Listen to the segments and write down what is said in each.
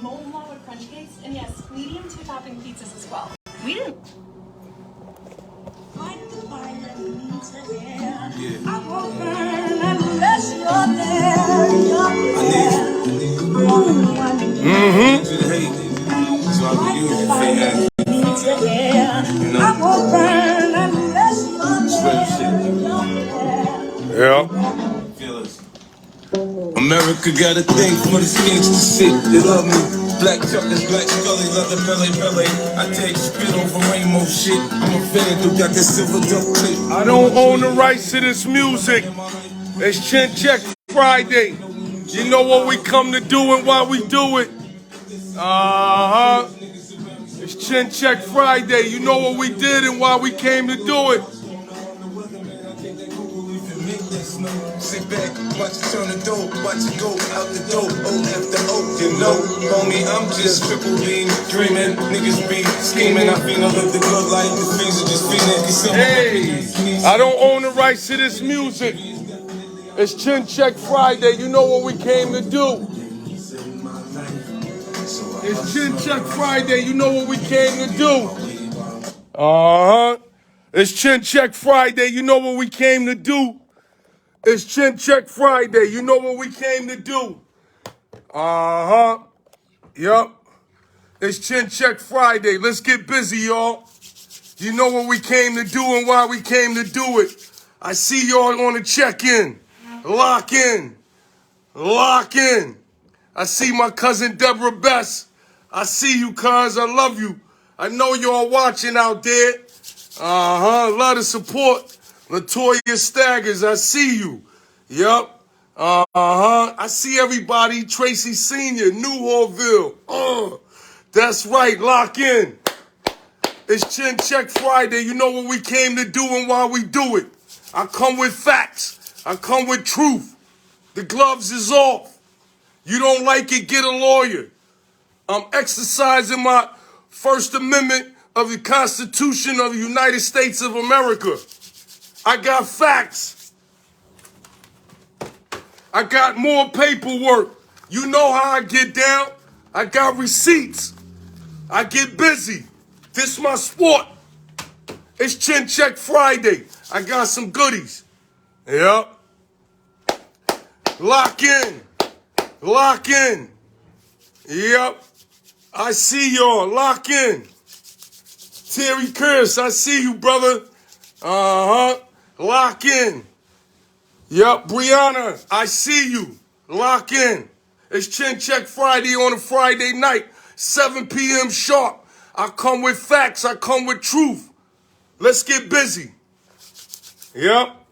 molten lava crunch cakes, and yes, medium 2-topping pizzas as well. We didn't. America got a thing for the gangsta shit. They love me. Black chocolates, black scully, leather belly. I take spit over rainbow shit. I'm a fan who got this silver duck clip. I don't own the rights to this music. It's Chin Check Friday. You know what we come to do and why we do it. It's Chin Check Friday. You know what we did and why we came to do it. Sit back, watch it turn the dope, watch it go out the dope, O after O. You know, homie, I'm just triple beam, dreaming. Niggas be scheming. I feel I live the good life, the things are just feeling. Hey, I don't own the rights to this music. It's Chin Check Friday. You know what we came to do. It's Chin Check Friday. You know what we came to do. It's Chin Check Friday. You know what we came to do. It's Chin Check Friday. You know what we came to do. Yup. It's Chin Check Friday. Let's get busy, y'all. You know what we came to do and why we came to do it. I see y'all on the check-in. Lock in. Lock in. I see my cousin Deborah Bess. I see you, cuz. I love you. I know y'all watching out there. A lot of support. Latoya Staggers, I see you. Yup. I see everybody. Tracy Sr., Newhallville. That's right. Lock in. It's Chin Check Friday. You know what we came to do and why we do it. I come with facts. I come with truth. The gloves is off. You don't like it, get a lawyer. I'm exercising my First Amendment of the Constitution of the United States of America. I got facts. I got more paperwork. You know how I get down. I got receipts. I get busy. This my sport. It's Chin Check Friday. I got some goodies. Yep. Lock in. Lock in. Yep. I see y'all. Lock in. Terry Curse, I see you, brother. Lock in. Yup, Brianna, I see you. Lock in. It's Chin Check Friday on a Friday night, 7 p.m. sharp. I come with facts. I come with truth. Let's get busy. Yup.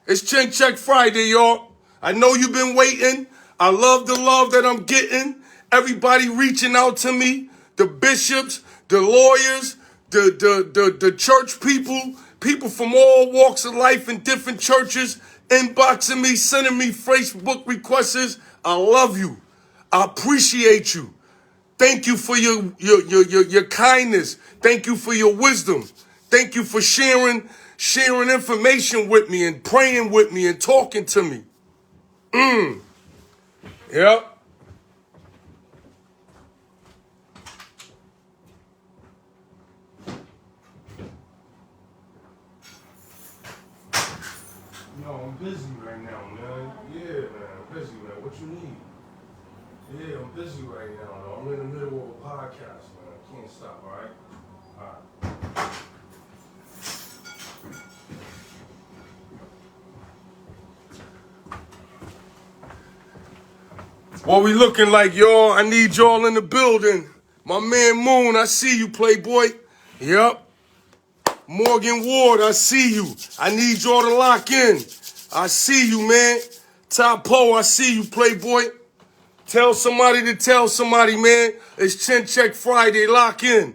It's Chin Check Friday, y'all. I know you've been waiting. I love the love that I'm getting. Everybody reaching out to me. The bishops, the lawyers, the church people from all walks of life in different churches, inboxing me, sending me Facebook requests. I love you. I appreciate you. Thank you for your kindness. Thank you for your wisdom. Thank you for sharing information with me and praying with me and talking to me. Yep. No, I'm busy right now, man. Yeah, man, I'm busy, man. What you need? Yeah, I'm busy right now, though. I'm in the middle of a podcast, man. I can't stop, all right? All right. What we looking like, y'all? I need y'all in the building. My man Moon, I see you, Playboy. Yep. Morgan Ward, I see you. I need y'all to lock in. I see you, man. Topo, I see you, Playboy. Tell somebody to tell somebody, man. It's Chin Check Friday. Lock in.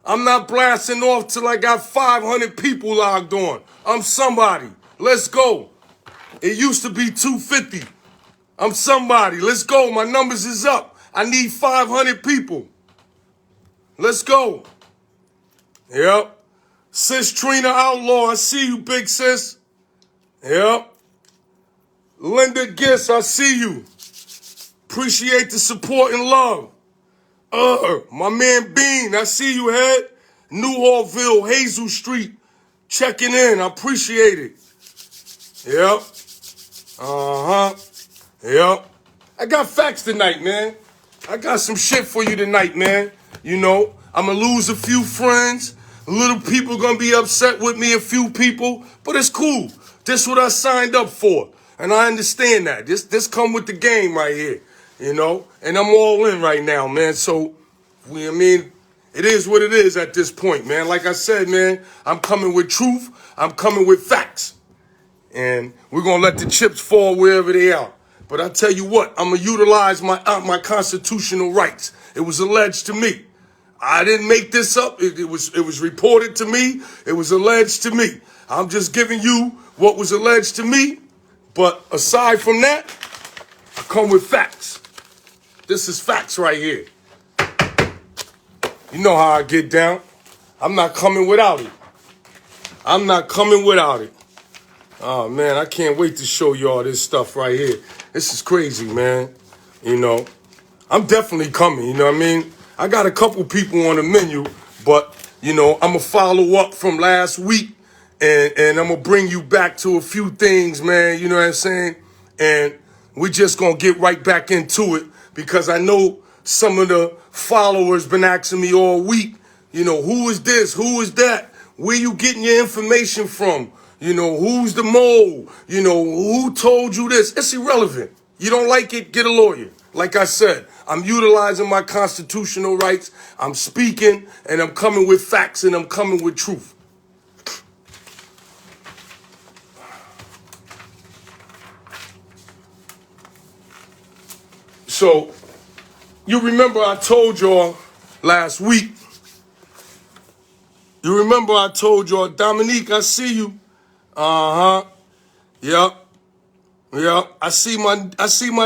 I'm not blasting off till I got 500 people logged on. I'm somebody. Let's go. It used to be 250. I'm somebody. Let's go. My numbers is up. I need 500 people. Let's go. Yep. Sis Trina Outlaw, I see you, big sis. Yep. Linda Giss, I see you. Appreciate the support and love. My man Bean, I see you, head. Newhallville, Hazel Street, checking in. I appreciate it. Yep. Yep. I got facts tonight, man. I got some shit for you tonight, man. You know, I'm gonna lose a few friends. Little people gonna be upset with me, a few people, but it's cool. This what I signed up for, and I understand that. This come with the game right here, you know, and I'm all in right now, man. So, it is what it is at this point, man. Like I said, man, I'm coming with truth. I'm coming with facts, and we're gonna let the chips fall wherever they are. But I tell you what, I'm gonna utilize my constitutional rights. It was alleged to me. I didn't make this up. It was reported to me. It was alleged to me. I'm just giving you what was alleged to me. But aside from that, I come with facts. This is facts right here. You know how I get down. I'm not coming without it. I'm not coming without it. Oh, man, I can't wait to show y'all this stuff right here. This is crazy, man. You know, I'm definitely coming, you know what I mean? I got a couple people on the menu, but, you know, I'm going to follow up from last week, and I'm going to bring you back to a few things, man, you know what I'm saying? And we just going to get right back into it, because I know some of the followers been asking me all week, you know, who is this, who is that? Where you getting your information from? You know, who's the mole? You know, who told you this? It's irrelevant. You don't like it, get a lawyer. Like I said, I'm utilizing my constitutional rights. I'm speaking, and I'm coming with facts, and I'm coming with truth. So, you remember I told y'all last week. You remember I told y'all, Dominique, I see you. Yep. I see my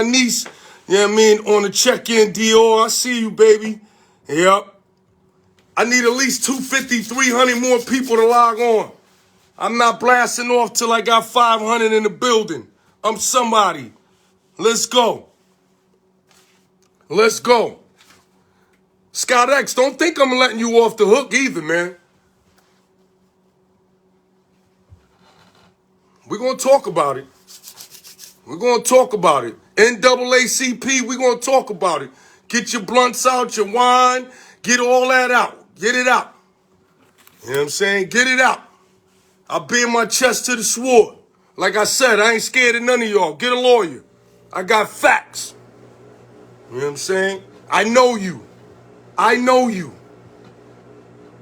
niece, you know what I mean, on the check-in, Dior. I see you, baby. Yep. I need at least 250, 300 more people to log on. I'm not blasting off till I got 500 in the building. I'm somebody. Let's go. Let's go. Scott X, don't think I'm letting you off the hook either, man. We're going to talk about it. We're going to talk about it. NAACP, we're going to talk about it. Get your blunts out, your wine. Get all that out. Get it out. You know what I'm saying? Get it out. I'll bear my chest to the sword. Like I said, I ain't scared of none of y'all. Get a lawyer. I got facts. You know what I'm saying? I know you. I know you.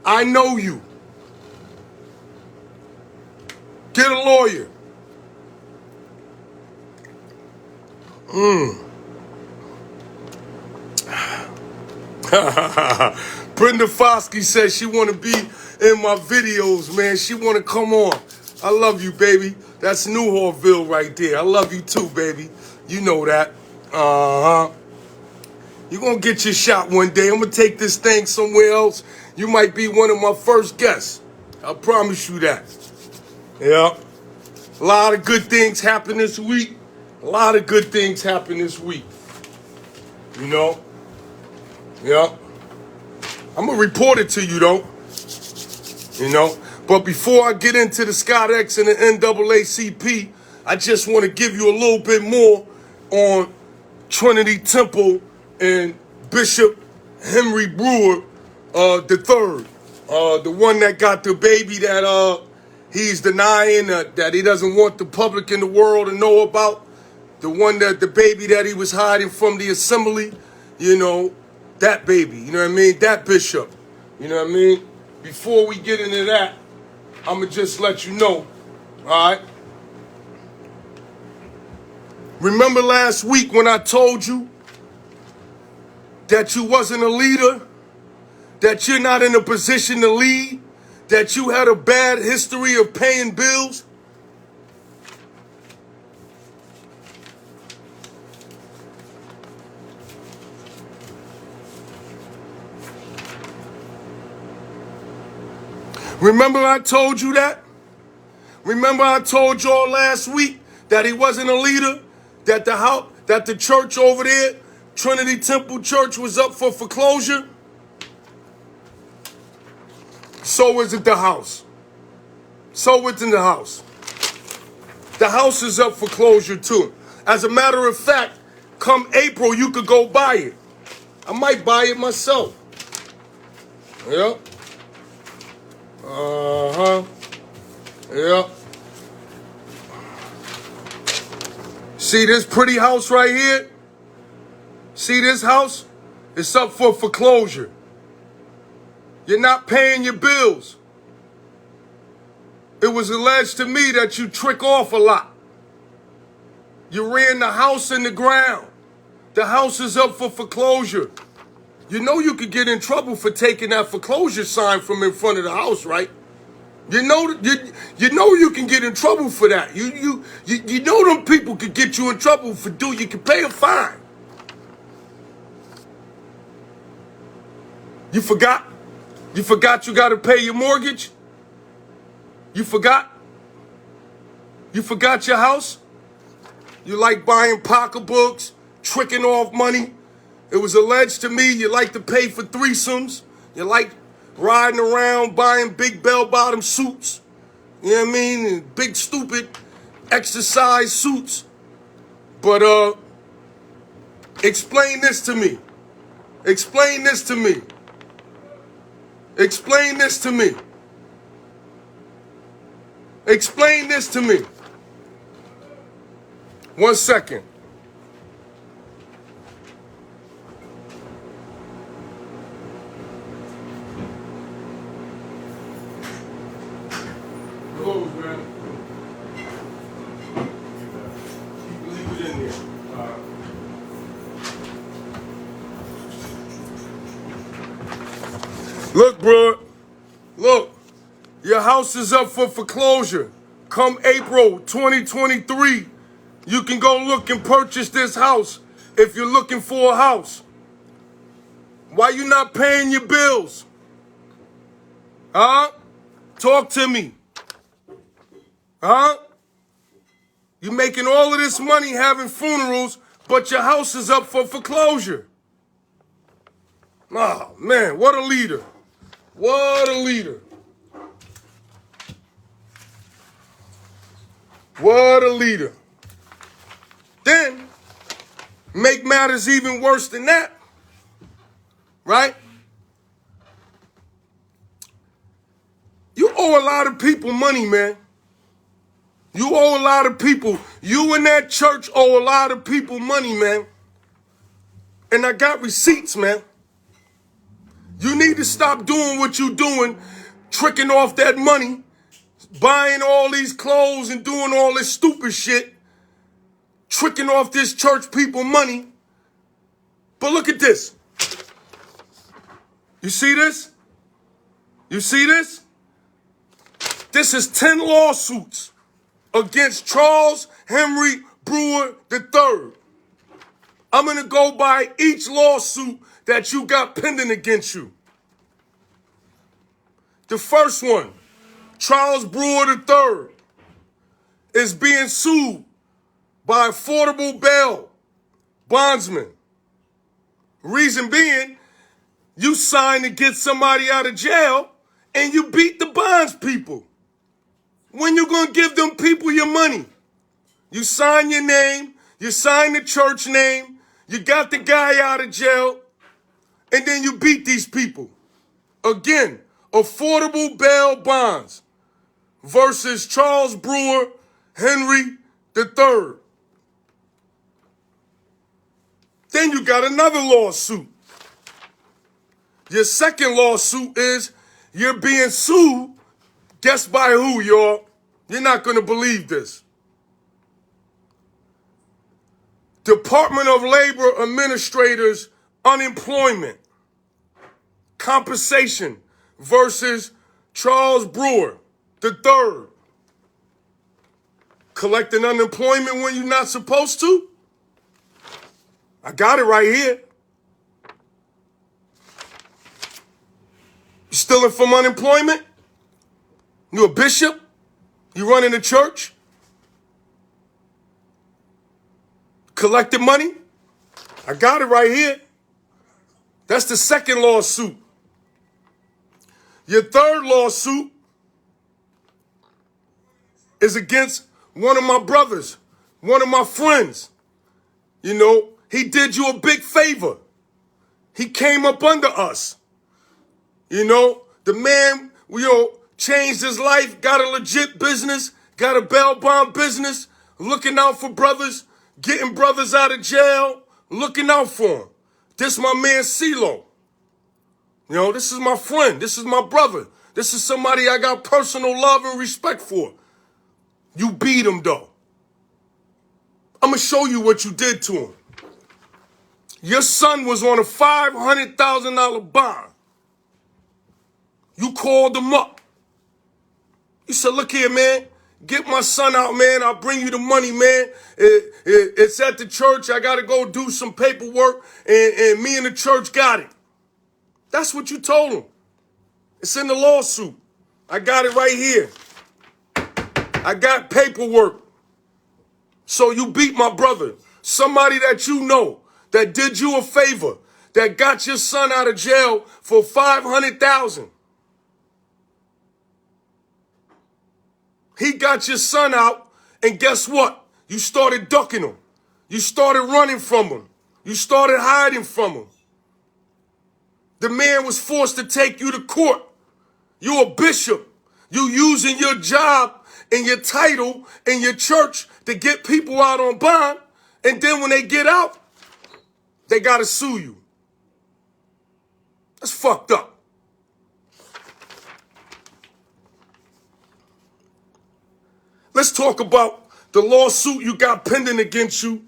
I know you. Get a lawyer. Brenda Foskey says she want to be in my videos, man. She want to come on. I love you, baby. That's Newhallville right there. I love you too, baby. You know that. You're going to get your shot one day. I'm going to take this thing somewhere else. You might be one of my first guests. I promise you that. Yeah. A lot of good things happen this week. A lot of good things happen this week. You know? Yeah. I'm going to report it to you, though. You know? But before I get into the Scott X and the NAACP, I just want to give you a little bit more on Trinity Temple and Bishop Henry Brewer III. The one that got the baby that he's denying that he doesn't want the public in the world to know about. The one that the baby that he was hiding from the assembly, you know, that baby, you know what I mean? That bishop, you know what I mean? Before we get into that, I'm going to just let you know, all right? Remember last week when I told you that you wasn't a leader, that you're not in a position to lead, that you had a bad history of paying bills? Remember I told you that? Remember I told y'all last week that he wasn't a leader, that the church over there Trinity Temple Church was up for foreclosure, so is it the house. So it's in the house. The house is up for closure too. As a matter of fact, come April, you could go buy it. I might buy it myself. Yep. Uh-huh. Yep. See this pretty house right here? See this house? It's up for foreclosure. You're not paying your bills. It was alleged to me that you trick off a lot. You ran the house in the ground. The house is up for foreclosure. You know you could get in trouble for taking that foreclosure sign from in front of the house, right? You know you can get in trouble for that. You know them people could get you in trouble for you can pay a fine. You forgot? You forgot you got to pay your mortgage? You forgot? You forgot your house? You like buying pocketbooks, tricking off money. It was alleged to me you like to pay for threesomes. You like riding around buying big bell-bottom suits. You know what I mean? And big, stupid exercise suits. But, explain this to me. Explain this to me. Explain this to me. Explain this to me. 1 second. Close, man. Leave it in there. Look, bro. Look. Your house is up for foreclosure. Come April 2023, you can go look and purchase this house if you're looking for a house. Why you not paying your bills? Huh? Talk to me. Huh? You making all of this money having funerals, but your house is up for foreclosure. Oh, man, what a leader. What a leader. What a leader. Then, make matters even worse than that, right? You owe a lot of people money, man. You owe a lot of people. You and that church owe a lot of people money, man. And I got receipts, man. You need to stop doing what you're doing, tricking off that money, buying all these clothes and doing all this stupid shit, tricking off this church people money. But look at this. You see this? You see this? This is 10 lawsuits against Charles Henry Brewer III. I'm going to go by each lawsuit that you got pending against you. The first one, Charles Brewer III is being sued by affordable bail bondsmen. Reason being, you signed to get somebody out of jail and you beat the bonds people. When you gonna give them people your money? You sign your name, you sign the church name, you got the guy out of jail, and then you beat these people. Again, affordable bail bonds versus Charles Brewer Henry III. Then you got another lawsuit. Your second lawsuit is you're being sued. Guess by who, y'all? You're not going to believe this. Department of Labor Administrators Unemployment Compensation versus Charles Brewer III. Collecting unemployment when you're not supposed to? I got it right here. You stealing from unemployment? You a bishop? You running a church? Collecting money? I got it right here. That's the second lawsuit. Your third lawsuit is against one of my brothers, one of my friends. You know, he did you a big favor. He came up under us. You know, the man, changed his life, got a legit business, got a bail bond business, looking out for brothers, getting brothers out of jail, looking out for him. This my man CeeLo. You know, this is my friend. This is my brother. This is somebody I got personal love and respect for. You beat him, though. I'm going to show you what you did to him. Your son was on a $500,000 bond. You called him up. You said, look here, man. Get my son out, man. I'll bring you the money, man. It's at the church. I got to go do some paperwork, and me and the church got it. That's what you told him. It's in the lawsuit. I got it right here. I got paperwork. So you beat my brother. Somebody that you know that did you a favor, that got your son out of jail for $500,000. He got your son out, and guess what? You started ducking him. You started running from him. You started hiding from him. The man was forced to take you to court. You a bishop. You using your job and your title in your church to get people out on bond, and then when they get out, they got to sue you. That's fucked up. Let's talk about the lawsuit you got pending against you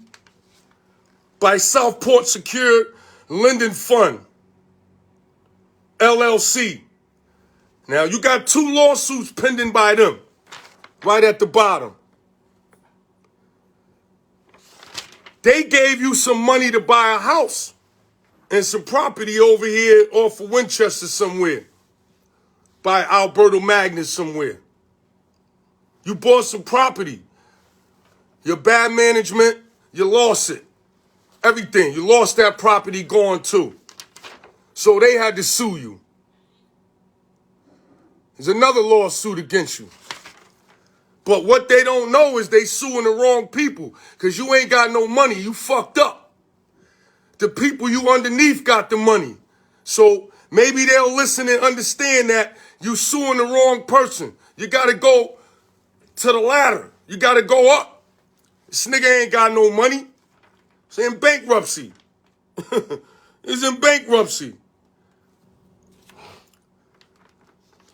by Southport Secured Lending Fund, LLC. Now, you got 2 lawsuits pending by them, right at the bottom. They gave you some money to buy a house and some property over here off of Winchester somewhere, by Alberto Magnus somewhere. You bought some property. Your bad management, you lost it. Everything. You lost that property gone too. So they had to sue you. There's another lawsuit against you. But what they don't know is they suing the wrong people, because you ain't got no money. You fucked up. The people you underneath got the money. So maybe they'll listen and understand that you suing the wrong person. You got to go to the ladder. You got to go up. This nigga ain't got no money. He's in bankruptcy. He's in bankruptcy.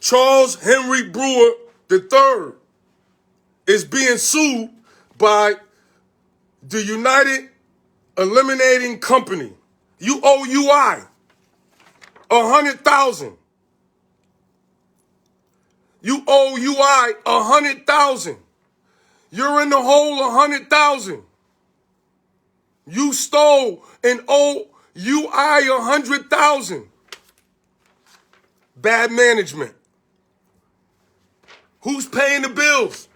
Charles Henry Brewer III is being sued by the United Eliminating Company. UOUI. $100,000. You owe UI 100,000. You're in the hole 100,000. You stole and owe UI 100,000. Bad management. Who's paying the bills?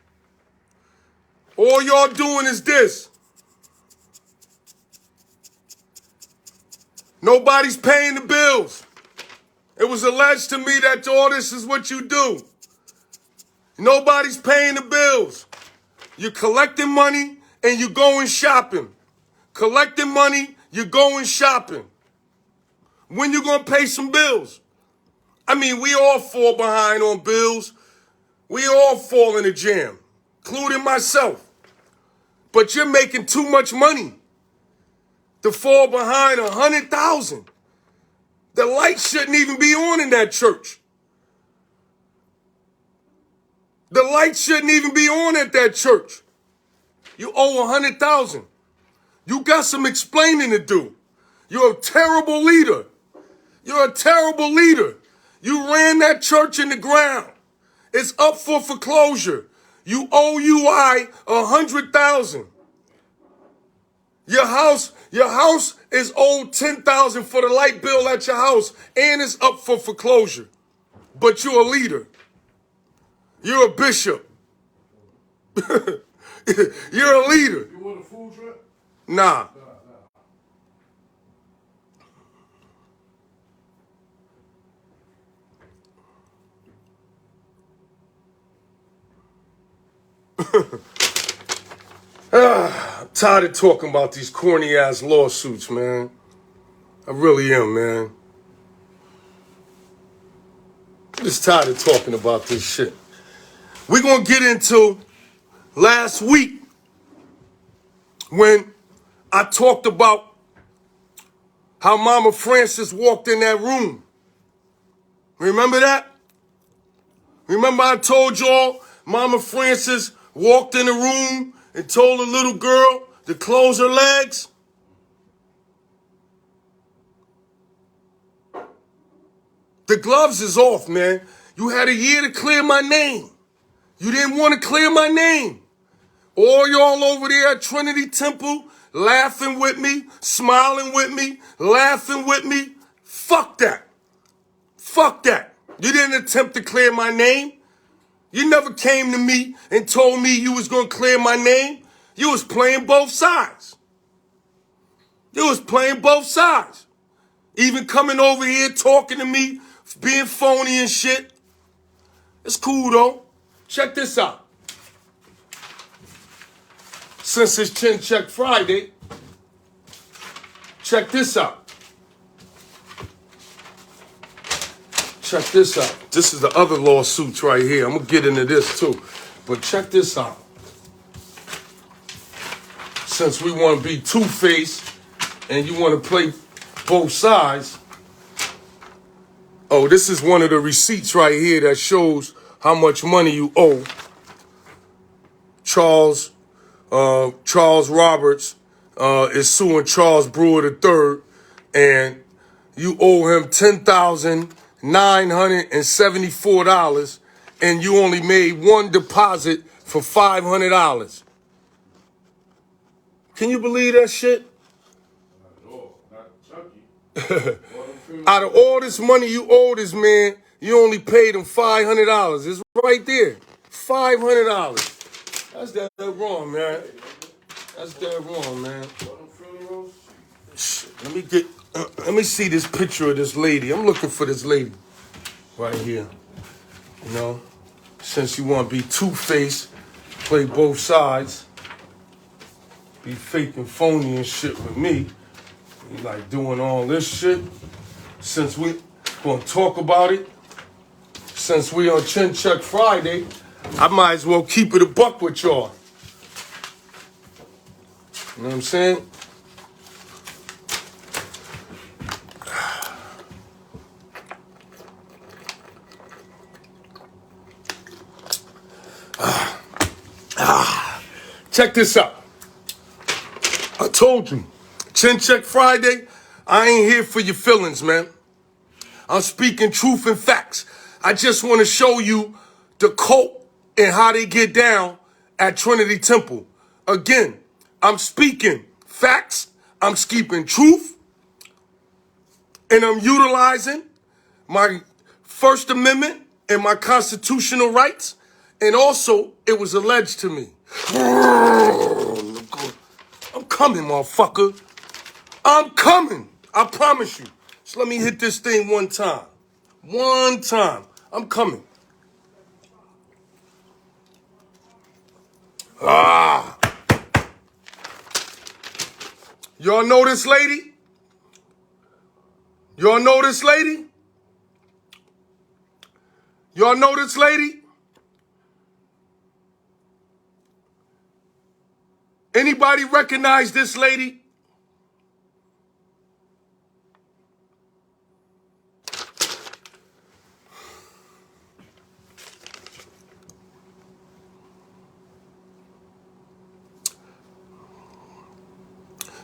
All y'all doing is this. Nobody's paying the bills. It was alleged to me that all this is what you do. Nobody's paying the bills. You're collecting money and you're going shopping. Collecting money, you're going shopping. When you gonna pay some bills? I mean, we all fall behind on bills. We all fall in a jam, including myself. But you're making too much money to fall behind 100,000. The lights shouldn't even be on in that church. The lights shouldn't even be on at that church. You owe 100,000. You got some explaining to do. You're a terrible leader. You're a terrible leader. You ran that church in the ground. It's up for foreclosure. You owe UI 100,000. Your house is owed 10,000 for the light bill at your house, and it's up for foreclosure. But you're a leader. You're a bishop. You're a leader. You want a food truck? Nah. I'm tired of talking about these corny ass lawsuits, man. I really am, man. I'm just tired of talking about this shit. We're gonna get into last week when I talked about how Mama Francis walked in that room. Remember that? Remember I told y'all Mama Francis walked in the room and told the little girl to close her legs? The gloves is off, man. You had a year to clear my name. You didn't want to clear my name. All y'all over there at Trinity Temple laughing with me, smiling with me, laughing with me. Fuck that. Fuck that. You didn't attempt to clear my name. You never came to me and told me you was going to clear my name. You was playing both sides. You was playing both sides. Even coming over here talking to me, being phony and shit. It's cool though. Check this out. Since it's Chin Check Friday, check this out. Check this out. This is the other lawsuits right here. I'm going to get into this too. But check this out. Since we want to be two-faced and you want to play both sides. Oh, this is one of the receipts right here that shows how much money you owe. Charles Roberts is suing Charles Brewer III, and you owe him $10,974, and you only made one deposit for $500. Can you believe that shit? Out of all this money you owe this man, you only paid him $500. It's right there. $500. That's dead wrong, man. That's dead wrong, man. Shit, let me see this picture of this lady. I'm looking for this lady right here. You know, since you want to be two-faced, play both sides, be fake and phony and shit with me. You like doing all this shit. Since we gonna talk about it, since we on Chin Check Friday, I might as well keep it a buck with y'all. You know what I'm saying? Check this out. I told you, Chin Check Friday, I ain't here for your feelings, man. I'm speaking truth and facts. I just want to show you the cult and how they get down at Trinity Temple. Again, I'm speaking facts, I'm speaking truth, and I'm utilizing my First Amendment and my constitutional rights, and also it was alleged to me. I'm coming, motherfucker. I'm coming. I promise you. Just let me hit this thing one time. One time. I'm coming. Y'all know this lady? Y'all know this lady? Y'all know this lady? Anybody recognize this lady?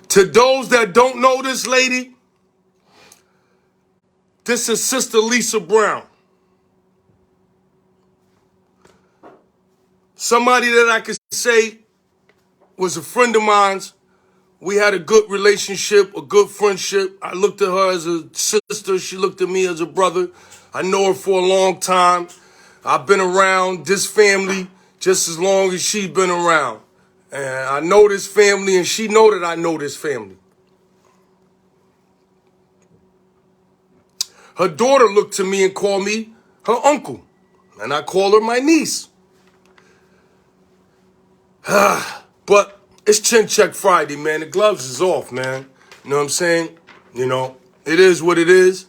To those that don't know this lady, this is Sister Lisa Brown. Somebody that I could say was a friend of mine's. We had a good relationship, a good friendship. I looked at her as a sister. She looked at me as a brother. I know her for a long time. I've been around this family just as long as she's been around. And I know this family, and she know that I know this family. Her daughter looked to me and called me her uncle. And I call her my niece. But it's Chin Check Friday, man. The gloves is off, man. You know what I'm saying? You know, it is what it is.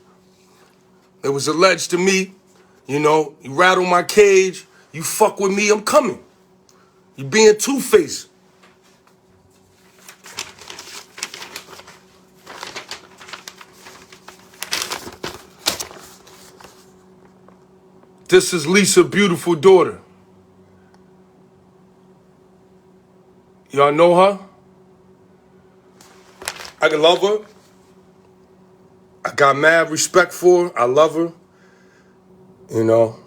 It was alleged to me. You know, you rattle my cage, you fuck with me, I'm coming. You being two-faced. This is Lisa's beautiful daughter. Y'all know her? I love her. I got mad respect for her. I love her. You know.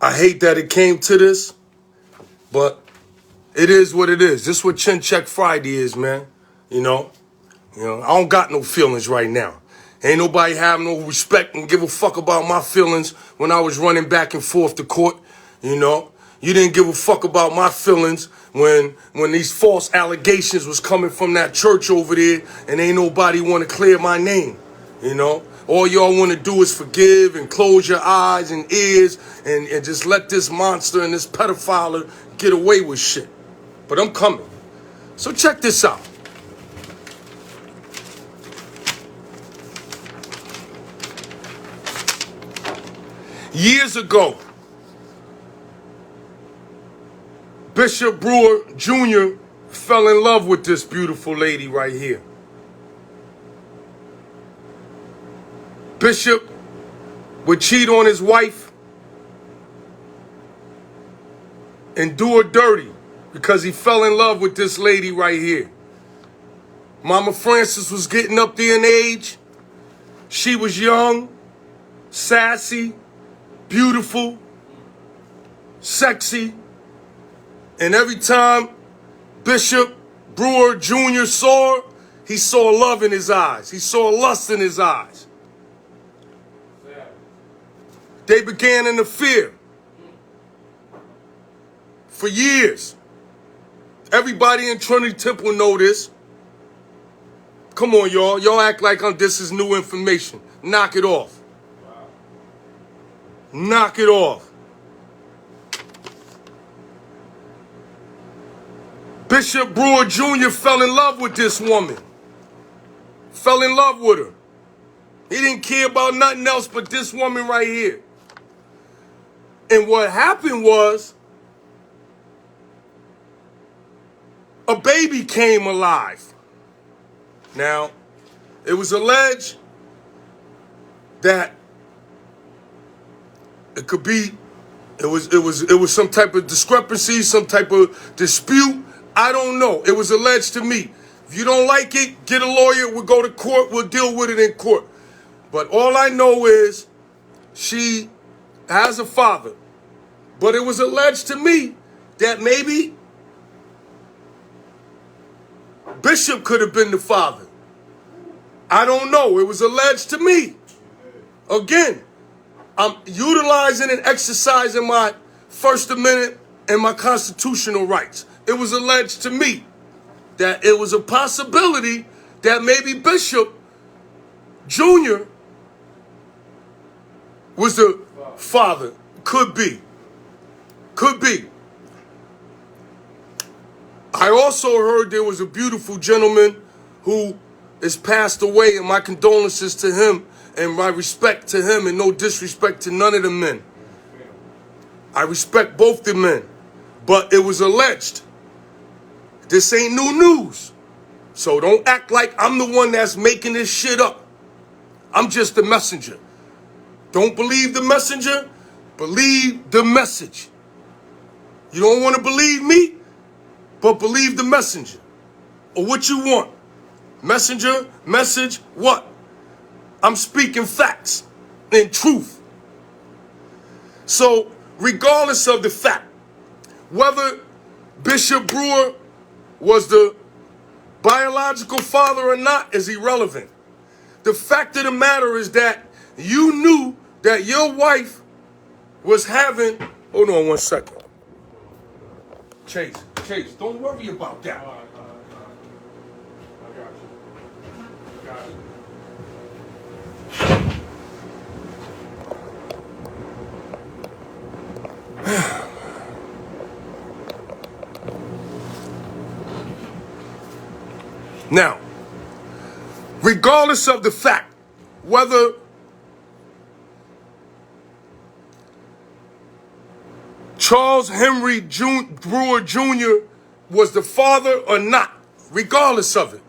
I hate that it came to this, but it is what it is. This is what Chin Check Friday is, man. You know, I don't got no feelings right now. Ain't nobody have no respect and give a fuck about my feelings when I was running back and forth to court. You know, you didn't give a fuck about my feelings when these false allegations was coming from that church over there, and ain't nobody want to clear my name. You know, all y'all want to do is forgive and close your eyes and ears and just let this monster and this pedophile get away with shit. But I'm coming. So check this out. Years ago, Bishop Brewer Jr. fell in love with this beautiful lady right here. Bishop would cheat on his wife and do her dirty because he fell in love with this lady right here. Mama Francis was getting up there in age. She was young, sassy, beautiful, sexy. And every time Bishop Brewer Jr. saw her, he saw love in his eyes. He saw lust in his eyes. They began an affair for years. Everybody in Trinity Temple know this. Come on, y'all. Y'all act like this is new information. Knock it off. Knock it off. Bishop Brewer Jr. fell in love with this woman. Fell in love with her. He didn't care about nothing else but this woman right here. And what happened was, a baby came alive. Now, it was alleged that it could be, it was some type of discrepancy, some type of dispute. I don't know. It was alleged to me. If you don't like it, get a lawyer. We'll go to court. We'll deal with it in court. But all I know is she has a father. But it was alleged to me that maybe Bishop could have been the father. I don't know. It was alleged to me. Again, I'm utilizing and exercising my First Amendment and my constitutional rights. It was alleged to me that it was a possibility that maybe Bishop Jr. was the father. Could be. Could be. I also heard there was a beautiful gentleman who is passed away, and my condolences to him and my respect to him and no disrespect to none of the men. I respect both the men. But it was alleged. This ain't new news. So don't act like I'm the one that's making this shit up. I'm just the messenger. Don't believe the messenger. Believe the message. You don't want to believe me, but believe the messenger. Or what you want. Messenger, message, what? I'm speaking facts and truth. So, regardless of the fact, whether Bishop Brewer was the biological father or not is irrelevant. The fact of the matter is that you knew that your wife was having... Hold on one second. Chase, don't worry about that. Now, regardless of the fact whether Charles Henry Brewer Jr. was the father or not, regardless of it,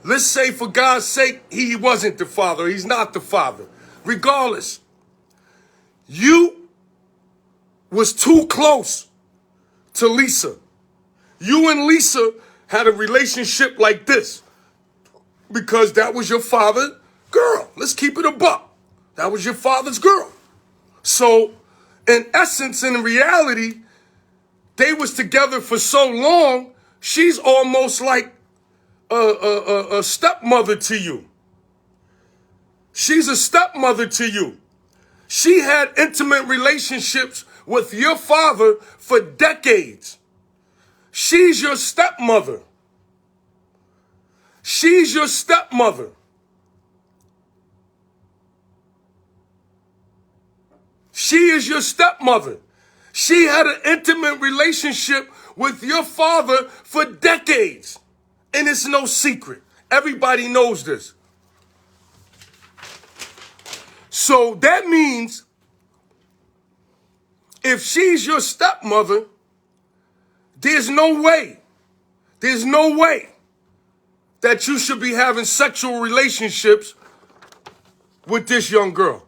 let's say for God's sake he wasn't the father, he's not the father. Regardless, you was too close to Lisa. You and Lisa had a relationship like this because that was your father's girl. Let's keep it a buck. That was your father's girl. So, in essence, in reality, they was together for so long, she's almost like a stepmother to you. She's a stepmother to you. She had intimate relationships with your father for decades. She's your stepmother. She's your stepmother. She is your stepmother. She had an intimate relationship with your father for decades. And it's no secret. Everybody knows this. So that means if she's your stepmother, there's no way that you should be having sexual relationships with this young girl.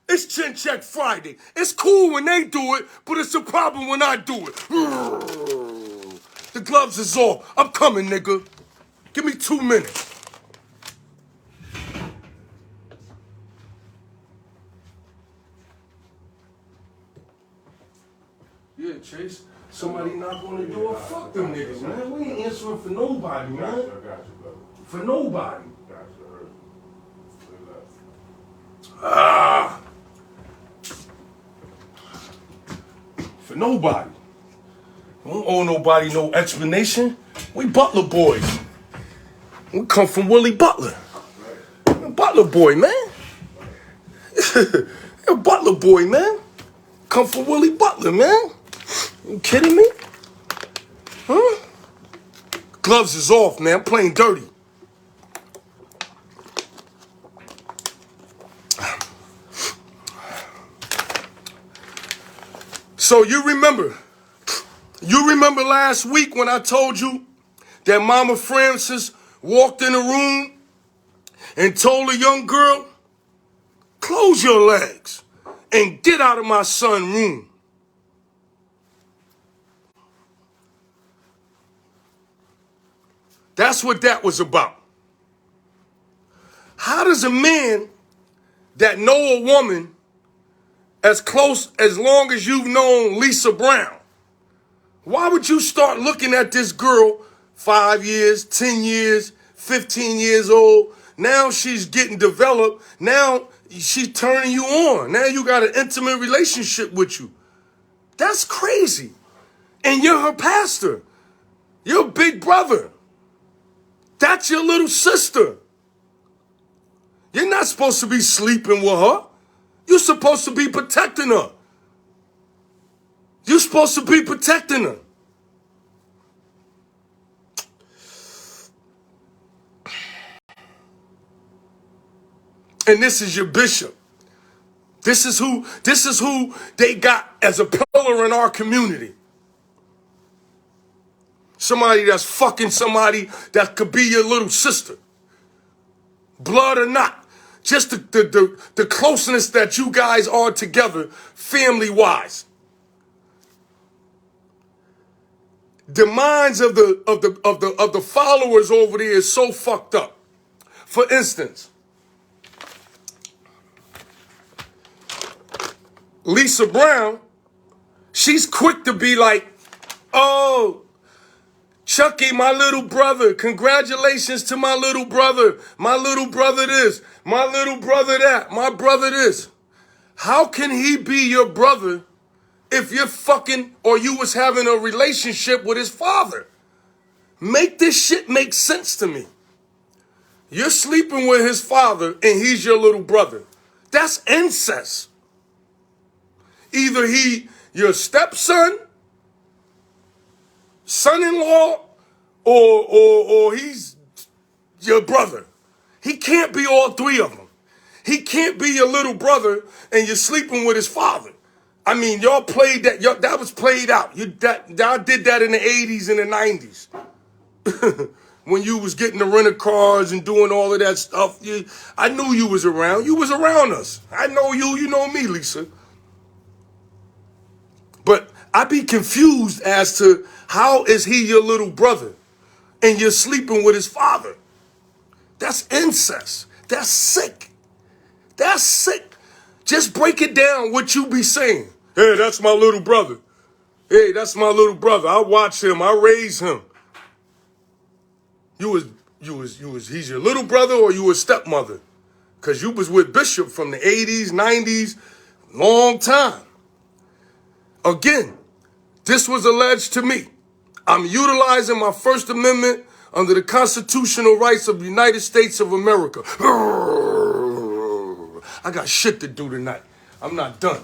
It's Chin Check Friday. It's cool when they do it, but it's a problem when I do it. The gloves is off. I'm coming, nigga. Give me 2 minutes. Yeah, Chase. Somebody knock on the door. Fuck them niggas, man. We ain't answering for nobody, man. I got you, brother. For nobody. Got you. For nobody. We don't owe nobody no explanation. We Butler boys. We come from Willie Butler. We're a Butler boy, man. You're a Butler boy, man. Come from Willie Butler, man. You kidding me? Huh? Gloves is off, man. I'm playing dirty. So you remember last week when I told you that Mama Francis walked in the room and told a young girl, close your legs and get out of my son's room. That's what that was about. How does a man that know a woman as long as you've known Lisa Brown, why would you start looking at this girl 5 years, 10 years, 15 years old? Now she's getting developed. Now she's turning you on. Now you got an intimate relationship with you. That's crazy. And you're her pastor. You're big brother. That's your little sister. You're not supposed to be sleeping with her. You're supposed to be protecting her. You're supposed to be protecting her. And this is your bishop. This is who they got as a pillar in our community. Somebody that's fucking somebody that could be your little sister. Blood or not. Just the closeness that you guys are together, family-wise. The minds of the followers over there is so fucked up. For instance, Lisa Brown, she's quick to be like, oh, Chucky, my little brother, congratulations to my little brother. My little brother this, my little brother that, my brother this. How can he be your brother if you're fucking or you was having a relationship with his father? Make this shit make sense to me. You're sleeping with his father and he's your little brother. That's incest. Either he your stepson, son-in-law, or he's your brother. He can't be all three of them. He can't be your little brother and you're sleeping with his father. I mean, y'all played that. That was played out. Y'all did that in the 80s and the 90s. When you was getting the rental cars and doing all of that stuff. I knew you was around. You was around us. I know you. You know me, Lisa. But I be confused as to how is he your little brother and you're sleeping with his father? That's incest. That's sick. That's sick. Just break it down what you be saying. Hey, that's my little brother. Hey, that's my little brother. I watch him. I raise him. He's your little brother or you a stepmother? Because you was with Bishop from the 80s, 90s, long time. Again, this was alleged to me. I'm utilizing my First Amendment under the constitutional rights of the United States of America. I got shit to do tonight. I'm not done.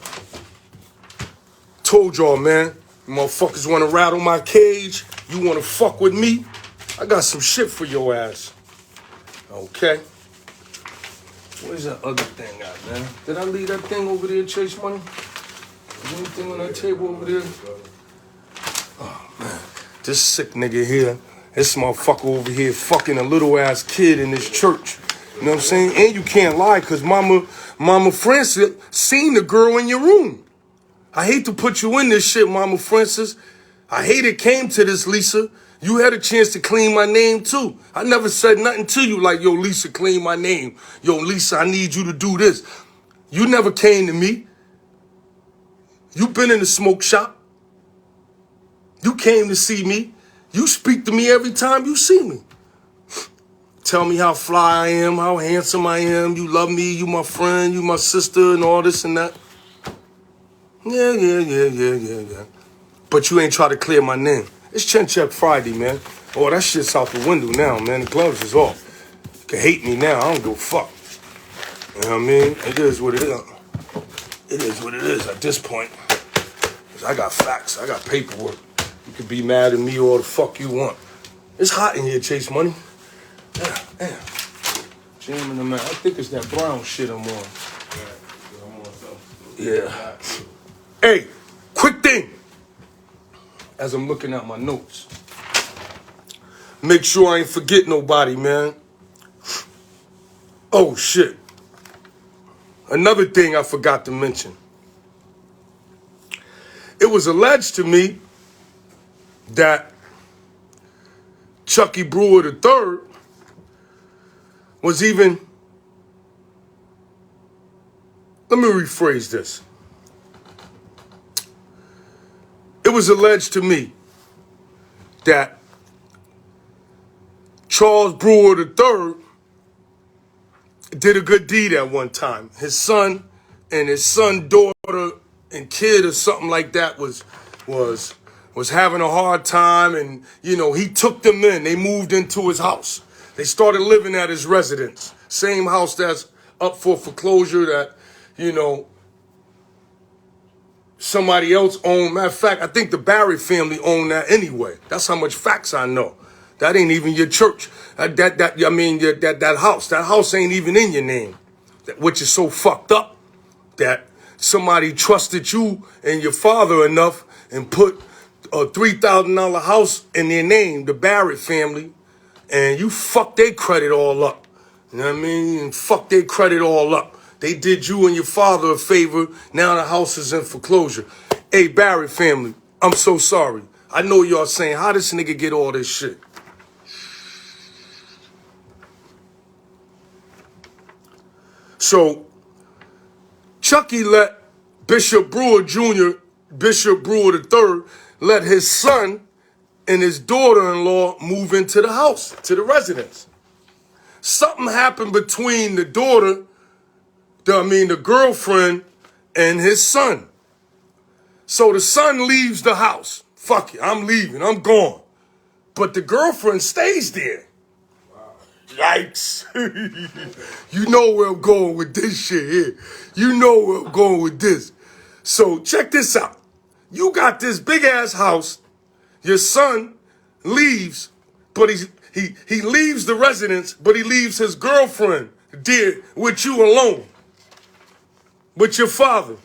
Told y'all, man. You motherfuckers want to rattle my cage? You want to fuck with me? I got some shit for your ass. Okay. Where's that other thing at, man? Did I leave that thing over there, Chase Money? Is there anything on that table over there? Oh, man. This sick nigga here, this motherfucker over here fucking a little ass kid in this church. You know what I'm saying? And you can't lie, because Mama Francis seen the girl in your room. I hate to put you in this shit, Mama Francis. I hate it came to this, Lisa. You had a chance to clean my name, too. I never said nothing to you like, yo, Lisa, clean my name. Yo, Lisa, I need you to do this. You never came to me. You been in the smoke shop. You came to see me. You speak to me every time you see me. Tell me how fly I am, how handsome I am. You love me, you my friend, you my sister, and all this and that. Yeah. But you ain't try to clear my name. It's Chin Check Friday, man. Oh, that shit's out the window now, man. The gloves is off. You can hate me now. I don't give a fuck. You know what I mean? It is what it is. It is what it is at this point. 'Cause I got facts. I got paperwork. You can be mad at me all the fuck you want. It's hot in here, Chase Money. Damn. Jamming the man. I think it's that brown shit I'm on. Yeah. Hey, quick thing. As I'm looking at my notes. Make sure I ain't forget nobody, man. Oh, shit. Another thing I forgot to mention. It was alleged to me that Chucky Brewer III was even... Let me rephrase this. It was alleged to me that Charles Brewer III did a good deed at one time. His son and his son, daughter, and kid or something like that was having a hard time, and he took them in. They moved into his house. They started living at his residence. Same house that's up for foreclosure that, somebody else owned. Matter of fact, I think the Barry family owned that anyway. That's how much facts I know. That ain't even your church. That house. That house ain't even in your name. Which is so fucked up that somebody trusted you and your father enough and put a $3,000 house in their name, the Barrett family, and you fucked their credit all up. You know what I mean? And fucked their credit all up. They did you and your father a favor. Now the house is in foreclosure. Hey, Barrett family, I'm so sorry. I know y'all saying, how this nigga get all this shit? So, Chucky let Bishop Brewer Jr., Bishop Brewer III, let his son and his daughter-in-law move into the house, to the residence. Something happened between the daughter, the girlfriend, and his son. So the son leaves the house. Fuck it, I'm leaving, I'm gone. But the girlfriend stays there. Yikes. You know where I'm going with this shit here. You know where I'm going with this. So check this out. You got this big ass house. Your son leaves, but he leaves the residence, but he leaves his girlfriend there with you alone. With your father,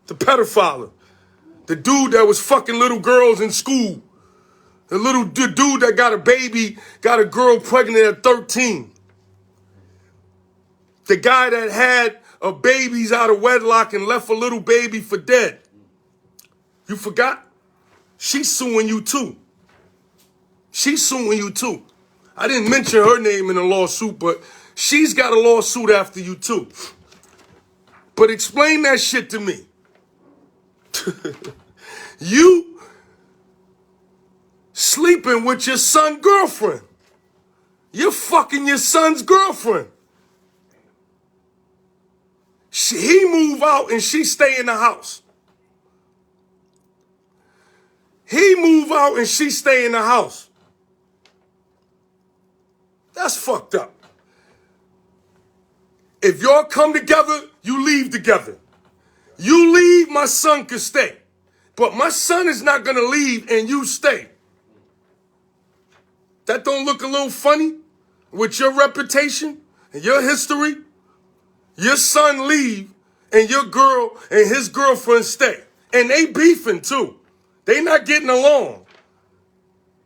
the pedophile, the dude that was fucking little girls in school. The dude that got a baby, got a girl pregnant at 13. The guy that had a babies out of wedlock and left a little baby for dead. You forgot? She's suing you too. She's suing you too. I didn't mention her name in the lawsuit, but she's got a lawsuit after you too. But explain that shit to me. You sleeping with your son's girlfriend. You're fucking your son's girlfriend. He move out and she stay in the house. He move out and she stay in the house. That's fucked up. If y'all come together, you leave together. You leave, my son can stay. But my son is not going to leave and you stay. That don't look a little funny with your reputation and your history? Your son leave and your girl and his girlfriend stay. And they beefing too. They not getting along.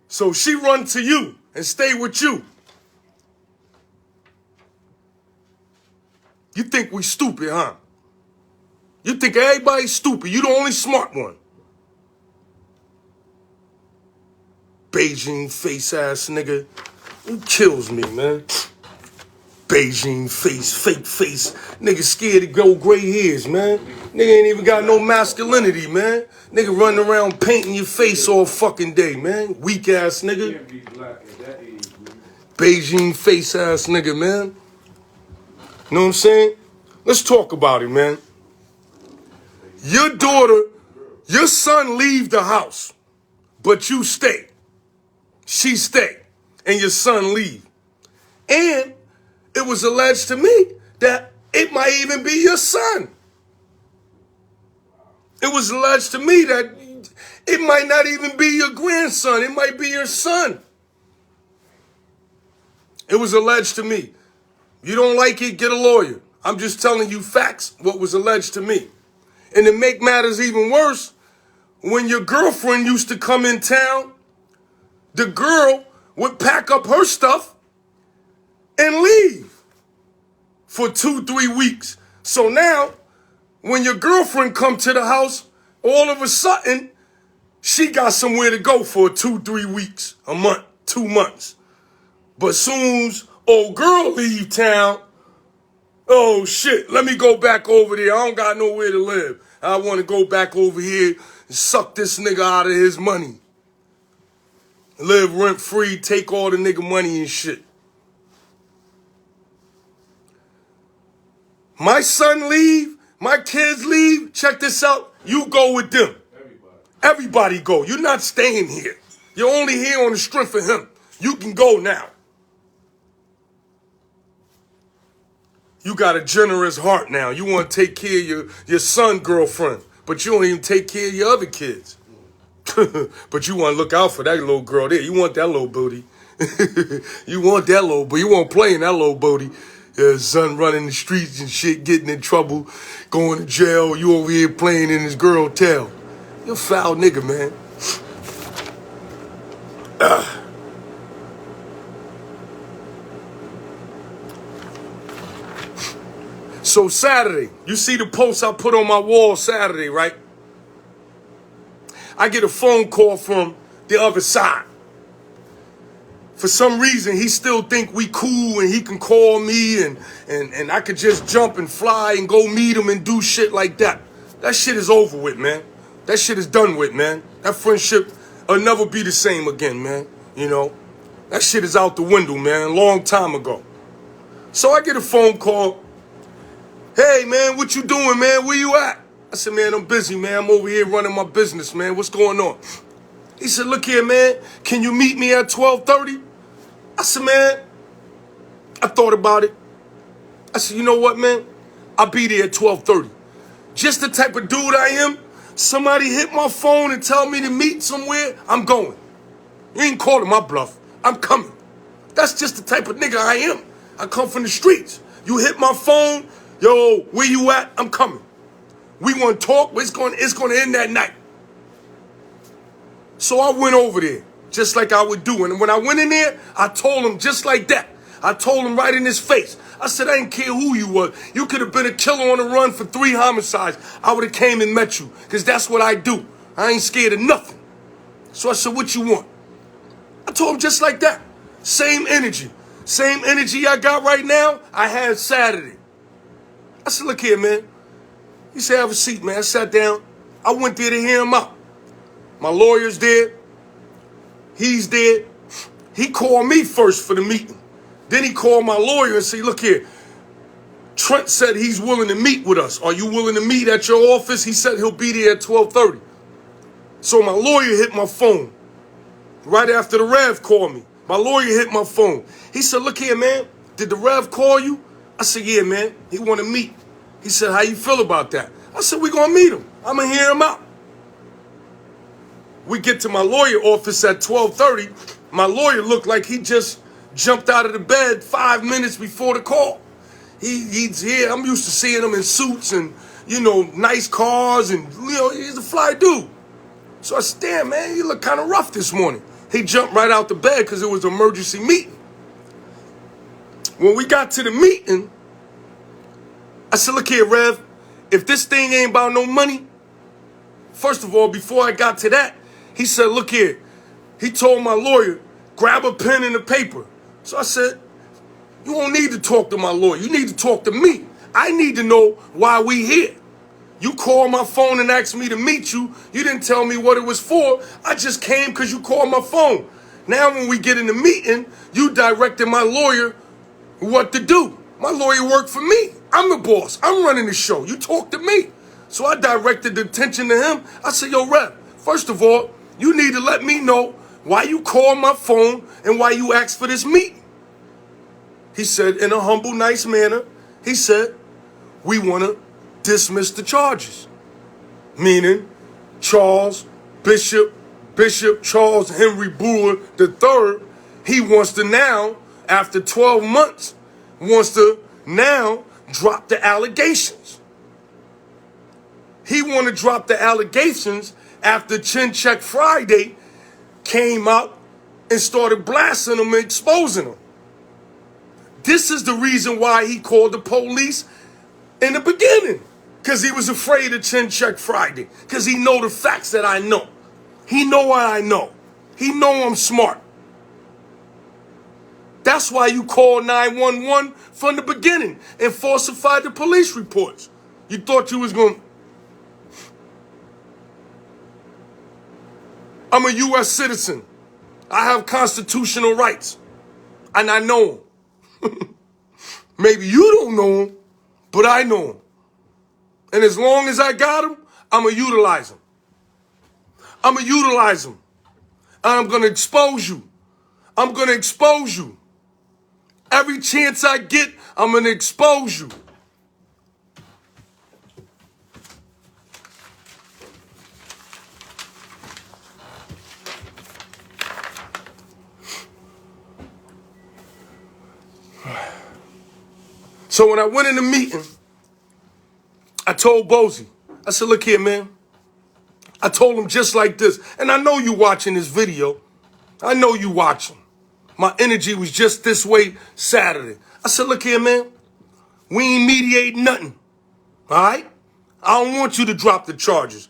So she run to you and stay with you. You think we stupid, huh? You think everybody's stupid. You the only smart one. Beijing face ass nigga. Who kills me, man? Beijing face, fake face. Nigga scared to go gray hairs, man. Nigga ain't even got no masculinity, man. Nigga running around painting your face all fucking day, man. Weak ass nigga. Can't be black at that age, man. Beijing face ass nigga, man. You know what I'm saying? Let's talk about it, man. Your daughter, your son leave the house, but you stay. She stay, and your son leave. And it was alleged to me that it might even be your son. It was alleged to me that it might not even be your grandson. It might be your son. It was alleged to me. You don't like it, get a lawyer. I'm just telling you facts, what was alleged to me. And to make matters even worse, when your girlfriend used to come in town, the girl would pack up her stuff and leave for 2-3 weeks. So now, when your girlfriend come to the house, all of a sudden, she got somewhere to go for 2-3 weeks, a month, 2 months. But soon as old girl leave town, oh shit, let me go back over there. I don't got nowhere to live. I want to go back over here and suck this nigga out of his money. Live rent free, take all the nigga money and shit. My son leave, my kids leave, check this out, you go with them. Everybody go. You're not staying here. You're only here on the strength of him. You can go now. You got a generous heart now. You want to take care of your son girlfriend, but you don't even take care of your other kids. But you want to look out for that little girl there. You want that little booty. You want that little booty. You won't play in that little booty. Son running the streets and shit, getting in trouble, going to jail. You over here playing in his girl tail. You're a foul nigga, man. So Saturday, you see the post I put on my wall Saturday, right? I get a phone call from the other side. For some reason, he still think we cool and he can call me and I could just jump and fly and go meet him and do shit like that. That shit is over with, man. That shit is done with, man. That friendship will never be the same again, man. You know, that shit is out the window, man, a long time ago. So I get a phone call. Hey, man, what you doing, man? Where you at? I said, man, I'm busy, man. I'm over here running my business, man. What's going on? He said, look here, man. Can you meet me at 12:30? I said, man, I thought about it. I said, you know what, man? I'll be there at 12:30. Just the type of dude I am. Somebody hit my phone and tell me to meet somewhere, I'm going. You ain't calling my bluff. I'm coming. That's just the type of nigga I am. I come from the streets. You hit my phone, yo, where you at? I'm coming. We want to talk, but it's going to end that night. So I went over there, just like I would do. And when I went in there, I told him just like that. I told him right in his face. I said, I didn't care who you were. You could have been a killer on the run for 3 homicides. I would have came and met you, because that's what I do. I ain't scared of nothing. So I said, what you want? I told him just like that. Same energy. Same energy I got right now, I had Saturday. I said, look here, man. He said, have a seat, man. I sat down. I went there to hear him out. My lawyer's there. He's there. He called me first for the meeting. Then he called my lawyer and said, look here. Trent said he's willing to meet with us. Are you willing to meet at your office? He said he'll be there at 12:30. So my lawyer hit my phone. Right after the Rev called me. My lawyer hit my phone. He said, look here, man. Did the Rev call you? I said, yeah, man. He want to meet. He said, how you feel about that? I said, we're going to meet him. I'm going to hear him out. We get to my lawyer office at 12:30. My lawyer looked like he just jumped out of the bed 5 minutes before the call. He's here. I'm used to seeing him in suits and, nice cars and, he's a fly dude. So I said, damn, man, you look kind of rough this morning. He jumped right out the bed because it was an emergency meeting. When we got to the meeting, I said, look here, Rev, if this thing ain't about no money, first of all, before I got to that, he said, look here. He told my lawyer, grab a pen and a paper. So I said, you don't need to talk to my lawyer. You need to talk to me. I need to know why we here. You called my phone and asked me to meet you. You didn't tell me what it was for. I just came because you called my phone. Now when we get in the meeting, you directed my lawyer what to do. My lawyer worked for me. I'm the boss. I'm running the show. You talk to me. So I directed the attention to him. I said, yo, Rep, first of all, you need to let me know why you called my phone and why you asked for this meeting. He said, in a humble, nice manner, he said, we want to dismiss the charges. Meaning, Bishop Charles Henry Brewer III, he wants to now, after 12 months, wants to now drop the allegations. He want to drop the allegations after Chin Check Friday came out and started blasting them and exposing them. This is the reason why he called the police in the beginning. Because he was afraid of Chin Check Friday. Because he know the facts that I know. He know what I know. He know I'm smart. That's why you called 911 from the beginning and falsified the police reports. You thought you was going to... I'm a U.S. citizen. I have constitutional rights. And I know them. Maybe you don't know them, but I know them. And as long as I got them, I'm going to utilize them. I'm going to utilize them. And I'm going to expose you. I'm going to expose you. Every chance I get, I'm going to expose you. So when I went in the meeting, I told Bozy, I said, look here, man. I told him just like this. And I know you watching this video. I know you watching. My energy was just this way Saturday. I said, look here, man. We ain't mediating nothing. All right? I don't want you to drop the charges.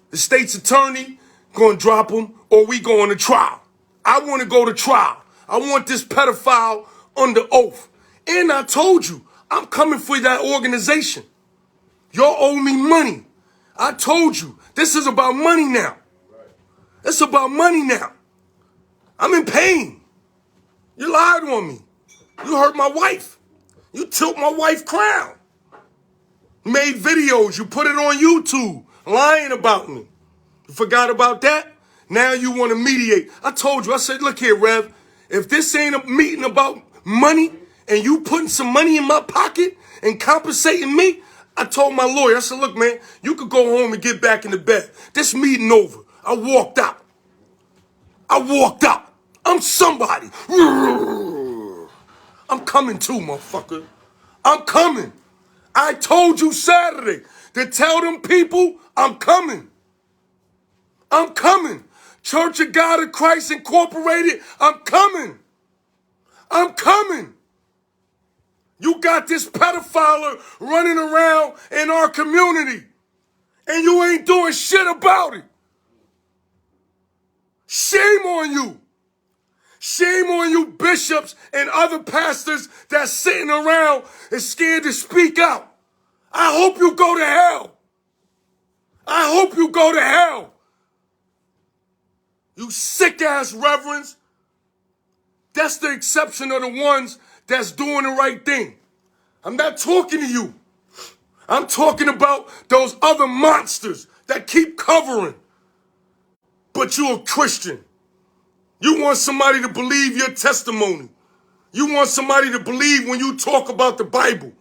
The state's attorney going to drop them or we going to trial. I want to go to trial. I want this pedophile under oath. And I told you, I'm coming for that organization. Y'all owe me money. I told you, this is about money now. It's about money now. I'm in pain. You lied on me. You hurt my wife. You took my wife's crown. Made videos. You put it on YouTube lying about me. You forgot about that? Now you want to mediate. I told you. I said, look here, Rev. If this ain't a meeting about money and you putting some money in my pocket and compensating me, I told my lawyer, I said, look, man, you could go home and get back in the bed. This meeting over. I walked out. I'm somebody. I'm coming too, motherfucker. I'm coming. I told you Saturday to tell them people I'm coming. I'm coming. Church of God of Christ Incorporated, I'm coming. I'm coming. You got this pedophile running around in our community, and you ain't doing shit about it. Shame on you. Shame on you bishops and other pastors that's sitting around and scared to speak out. I hope you go to hell. I hope you go to hell. You sick-ass reverends. That's the exception of the ones that's doing the right thing. I'm not talking to you. I'm talking about those other monsters that keep covering. But you're a Christian. You want somebody to believe your testimony. You want somebody to believe when you talk about the Bible.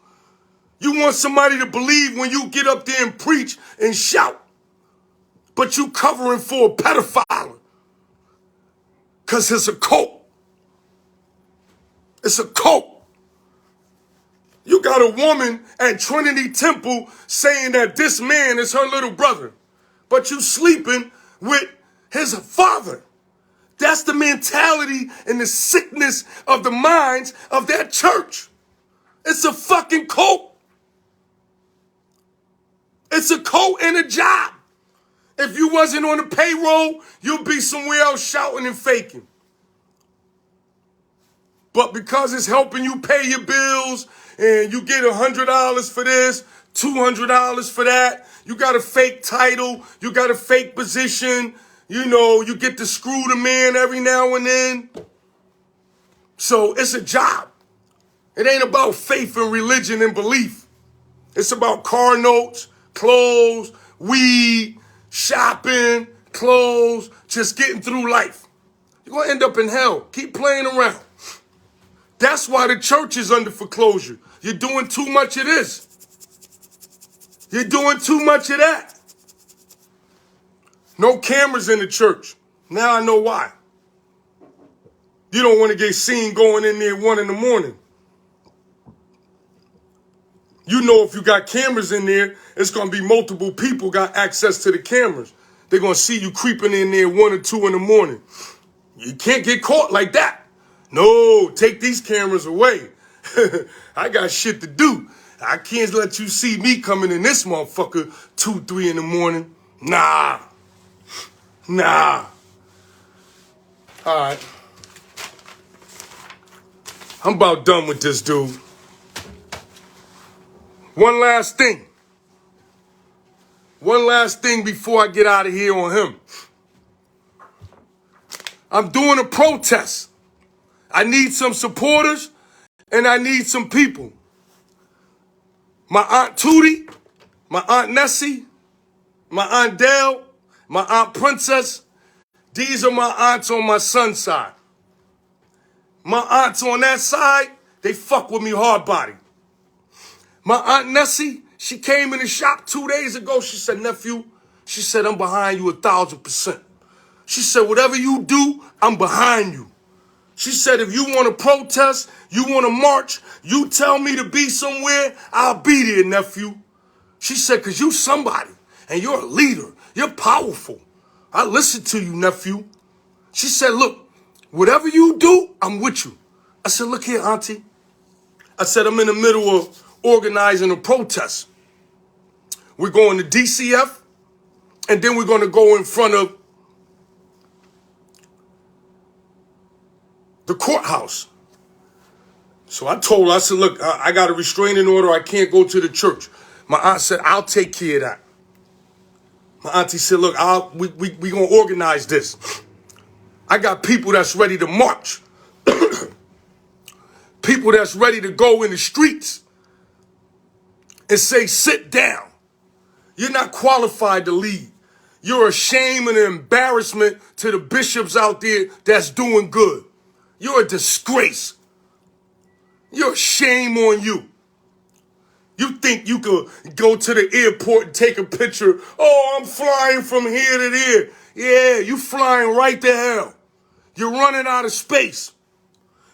You want somebody to believe when you get up there and preach and shout. But you covering for a pedophile. Because it's a cult. It's a cult. You got a woman at Trinity Temple saying that this man is her little brother. But you sleeping with his father. That's the mentality and the sickness of the minds of that church. It's a fucking cult. It's a cult and a job. If you wasn't on the payroll, you'd be somewhere else shouting and faking. But because it's helping you pay your bills and you get $100 for this, $200 for that, you got a fake title, you got a fake position, you know, you get to screw the man every now and then. So it's a job. It ain't about faith and religion and belief. It's about car notes, clothes, weed, shopping, clothes, just getting through life. You're going to end up in hell. Keep playing around. That's why the church is under foreclosure. You're doing too much of this. You're doing too much of that. No cameras in the church. Now I know why. You don't want to get seen going in there at 1 a.m. You know if you got cameras in there, it's going to be multiple people got access to the cameras. They're going to see you creeping in there 1 or 2 a.m. You can't get caught like that. No, take these cameras away. I got shit to do. I can't let you see me coming in this motherfucker 2, 3 a.m. Nah. All right. I'm about done with this dude. One last thing before I get out of here on him. I'm doing a protest. I need some supporters and I need some people. My Aunt Tootie, my Aunt Nessie, my Aunt Dale, my Aunt Princess, these are my aunts on my son's side. My aunts on that side, they fuck with me hard body. My Aunt Nessie, she came in the shop 2 days ago. She said, nephew, she said, I'm behind you 1,000%. She said, whatever you do, I'm behind you. She said, if you want to protest, you want to march, you tell me to be somewhere, I'll be there, nephew. She said, because you somebody, and you're a leader. You're powerful. I listen to you, nephew. She said, look, whatever you do, I'm with you. I said, look here, auntie. I said, I'm in the middle of organizing a protest. We're going to DCF, and then we're going to go in front of the courthouse. So I told her, I said, look, I got a restraining order. I can't go to the church. My aunt said, I'll take care of that. My auntie said, look, we going to organize this. I got people that's ready to march. People that's ready to go in the streets and say, sit down. You're not qualified to lead. You're a shame and an embarrassment to the bishops out there that's doing good. You're a disgrace. You're shame on you. You think you could go to the airport and take a picture? Oh, I'm flying from here to there. Yeah, you flying right to hell. You're running out of space.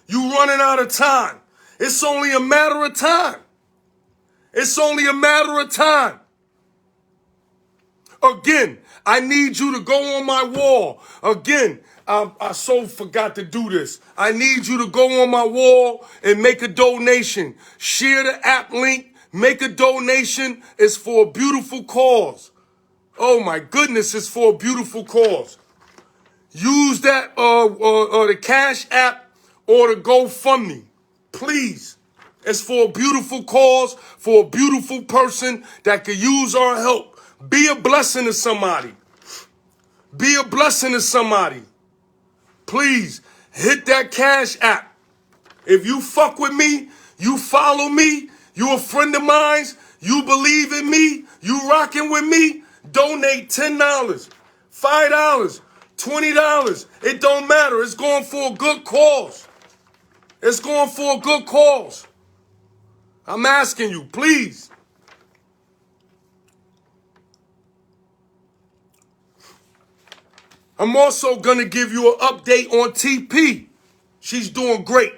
You're running out of time. It's only a matter of time. It's only a matter of time. Again, I need you to go on my wall. Again, I so forgot to do this. I need you to go on my wall and make a donation. Share the app link. Make a donation. It's for a beautiful cause. Oh my goodness, it's for a beautiful cause. Use that or the Cash App or the GoFundMe. Please. It's for a beautiful cause, for a beautiful person that could use our help. Be a blessing to somebody. Be a blessing to somebody. Please hit that Cash App. If you fuck with me, you follow me, you a friend of mine, you believe in me, you rocking with me, donate $10, $5, $20. It don't matter. It's going for a good cause. It's going for a good cause. I'm asking you, please. I'm also going to give you an update on TP. She's doing great.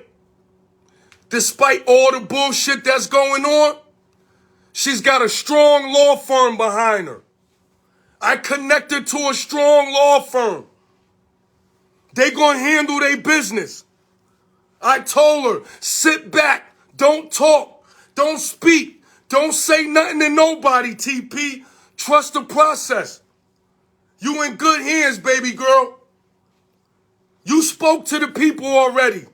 Despite all the bullshit that's going on, she's got a strong law firm behind her. I connected to a strong law firm. They going to handle their business. I told her, sit back, don't talk, don't speak, don't say nothing to nobody, TP. Trust the process. You in good hands, baby girl. You spoke to the people already.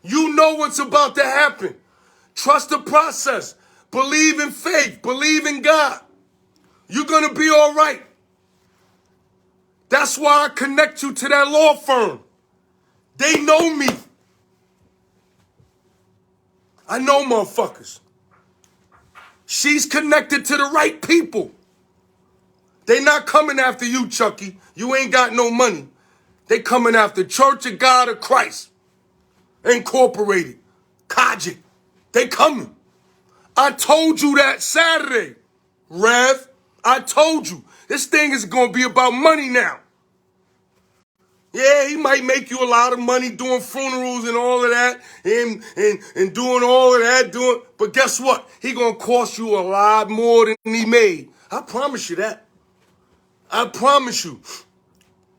You know what's about to happen. Trust the process. Believe in faith. Believe in God. You're going to be all right. That's why I connect you to that law firm. They know me. I know motherfuckers. She's connected to the right people. They not coming after you, Chucky. You ain't got no money. They coming after Church of God of Christ. Incorporated. Kajik. They coming. I told you that Saturday, Rev. I told you. This thing is going to be about money now. Yeah, he might make you a lot of money doing funerals and all of that and doing all of that. But guess what? He going to cost you a lot more than he made. I promise you that. I promise you.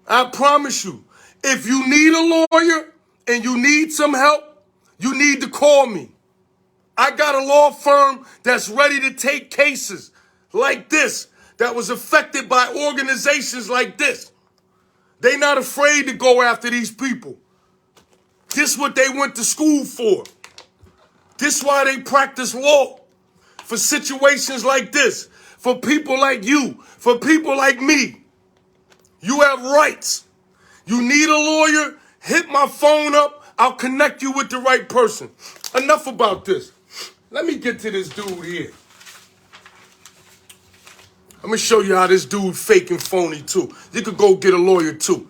I promise you. If you need a lawyer and you need some help, you need to call me. I got a law firm that's ready to take cases like this that was affected by organizations like this. They not afraid to go after these people. This what they went to school for. This why they practice law. For situations like this. For people like you. For people like me. You have rights. You need a lawyer? Hit my phone up. I'll connect you with the right person. Enough about this. Let me get to this dude here. I'm going to show you how this dude fake and phony too. You could go get a lawyer too.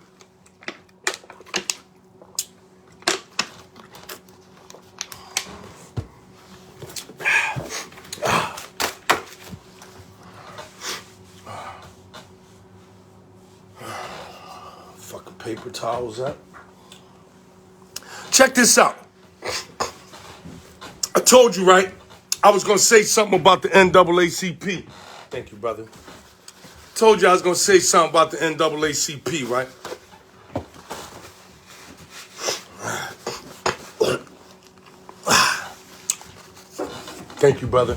Fucking paper towels up. Check this out. I told you, right? I was going to say something about the NAACP. Thank you, brother. Told you I was going to say something about the NAACP, right? Thank you, brother.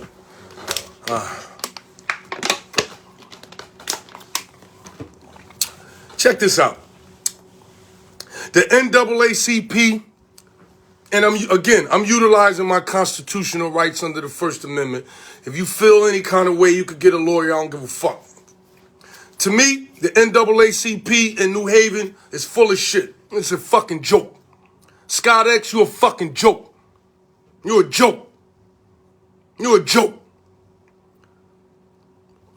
Check this out. The NAACP, and I'm utilizing my constitutional rights under the First Amendment. If you feel any kind of way you could get a lawyer, I don't give a fuck. To me, the NAACP in New Haven is full of shit. It's a fucking joke. Scott X, you a fucking joke. You're a joke. You're a joke.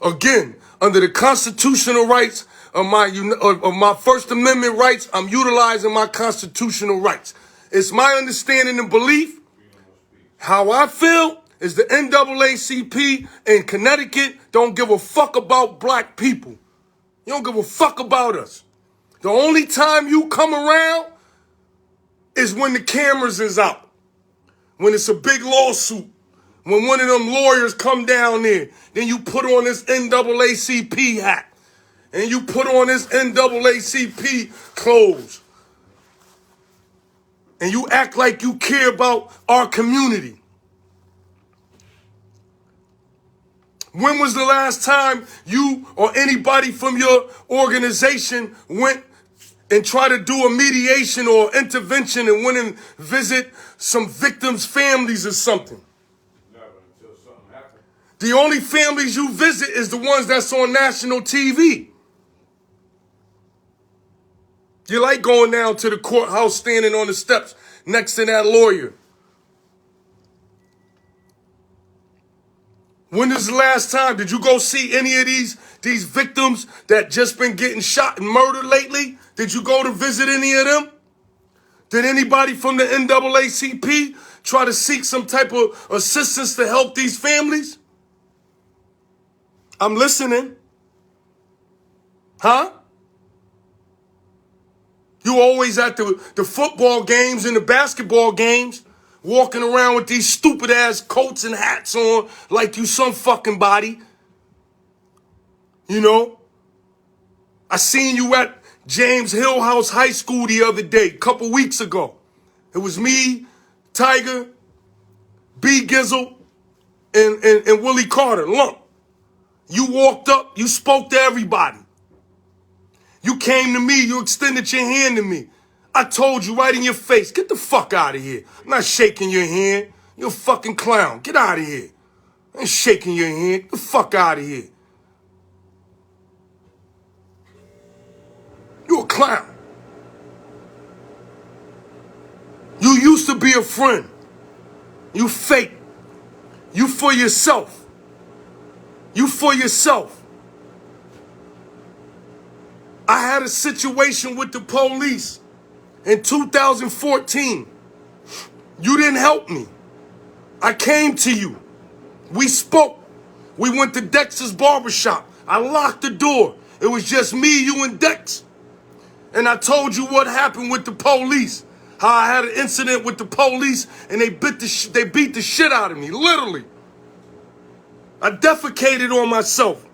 Again, under the constitutional rights of my First Amendment rights, I'm utilizing my constitutional rights. It's my understanding and belief How I feel is the NAACP in Connecticut don't give a fuck about black people. You don't give a fuck about us. The only time you come around is when the cameras is out. When it's a big lawsuit. When one of them lawyers come down there. Then you put on this NAACP hat. And you put on this NAACP clothes. And you act like you care about our community. When was the last time you or anybody from your organization went and tried to do a mediation or intervention and went and visit some victims' families or something? Never until something happened. The only families you visit is the ones that's on national TV. You like going down to the courthouse, standing on the steps next to that lawyer. When is the last time? Did you go see any of these victims that just been getting shot and murdered lately? Did you go to visit any of them? Did anybody from the NAACP try to seek some type of assistance to help these families? I'm listening. Huh? You always at the football games and the basketball games, walking around with these stupid ass coats and hats on like you some fucking body. You know? I seen you at James Hill House High School the other day, a couple weeks ago. It was me, Tiger, B Gizzle, and Willie Carter, Lump. You walked up, you spoke to everybody. You came to me, you extended your hand to me. I told you right in your face, get the fuck out of here. I'm not shaking your hand. You're a fucking clown. Get out of here. I ain't shaking your hand. Get the fuck out of here. You're a clown. You used to be a friend. You fake. You for yourself. You for yourself. I had a situation with the police in 2014. You didn't help me. I came to you. We spoke. We went to Dex's barbershop. I locked the door. It was just me, you, and Dex. And I told you what happened with the police. How I had an incident with the police and they beat the shit out of me, literally. I defecated on myself.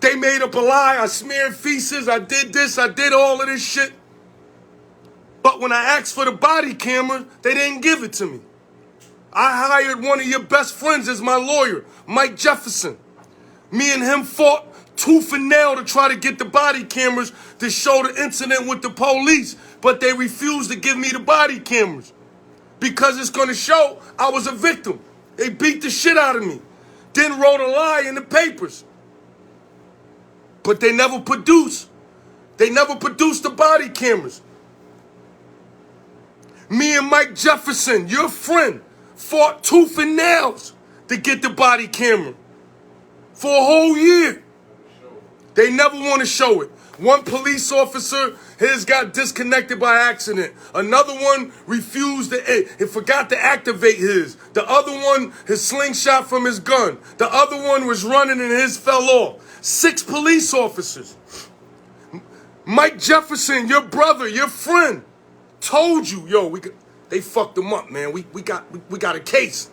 They made up a lie. I smeared feces. I did this. I did all of this shit. But when I asked for the body camera, they didn't give it to me. I hired one of your best friends as my lawyer, Mike Jefferson. Me and him fought tooth and nail to try to get the body cameras to show the incident with the police. But they refused to give me the body cameras because it's going to show I was a victim. They beat the shit out of me. Then wrote a lie in the papers. But they never produced. They never produced the body cameras. Me and Mike Jefferson, your friend, fought tooth and nails to get the body camera for a whole year. They never want to show it. One police officer, his got disconnected by accident. Another one refused he forgot to activate his. The other one, his slingshot from his gun. The other one was running and his fell off. 6 police officers. Mike Jefferson, your brother, your friend, told you, yo, they fucked him up, man. We got a case.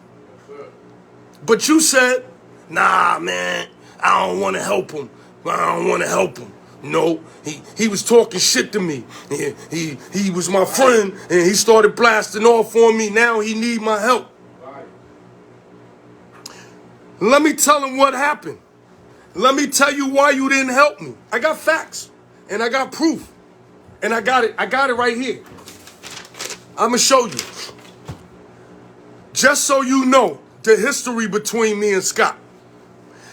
But you said, nah, man, I don't want to help him. I don't want to help him. No, he was talking shit to me. He was my friend, and he started blasting off on me. Now he need my help. Let me tell him what happened. Let me tell you why you didn't help me. I got facts, and I got proof, and I got it right here. I'm going to show you. Just so you know the history between me and Scott.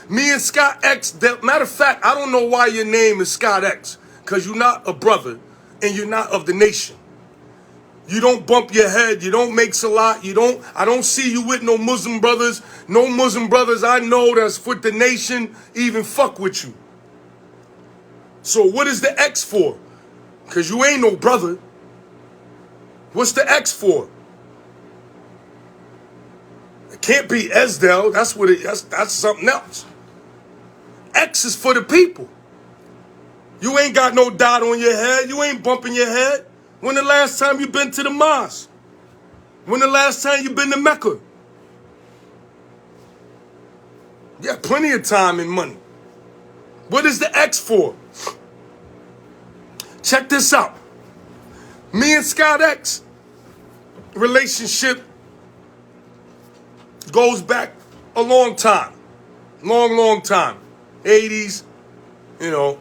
Me and Scott X, matter of fact, I don't know why your name is Scott X, because you're not a brother, and you're not of the nation. You don't bump your head. You don't make salat. I don't see you with no Muslim brothers. No Muslim brothers I know that's with the nation even fuck with you. So what is the X for? Because you ain't no brother. What's the X for? Can't be Esdell. That's something else. X is for the people. You ain't got no dot on your head. You ain't bumping your head. When the last time you been to the mosque? When the last time you been to Mecca? Yeah, plenty of time and money. What is the X for? Check this out. Me and Scott X relationship goes back a long time. Long time. 80s, you know,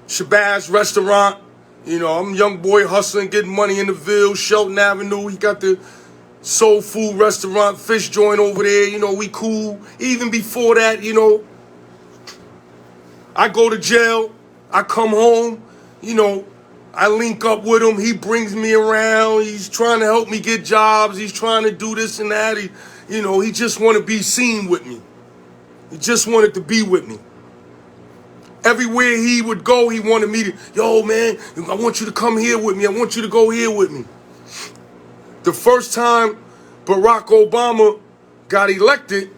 Shabazz restaurant. You know, I'm a young boy hustling, getting money in the Ville, Shelton Avenue. He got the soul food restaurant, fish joint over there. You know, we cool. Even before that, you know, I go to jail. I come home. You know, I link up with him. He brings me around. He's trying to help me get jobs. He's trying to do this and that. He just want to be seen with me. He just wanted to be with me. Everywhere he would go, he wanted me to, yo, man, I want you to come here with me. I want you to go here with me. The first time Barack Obama got elected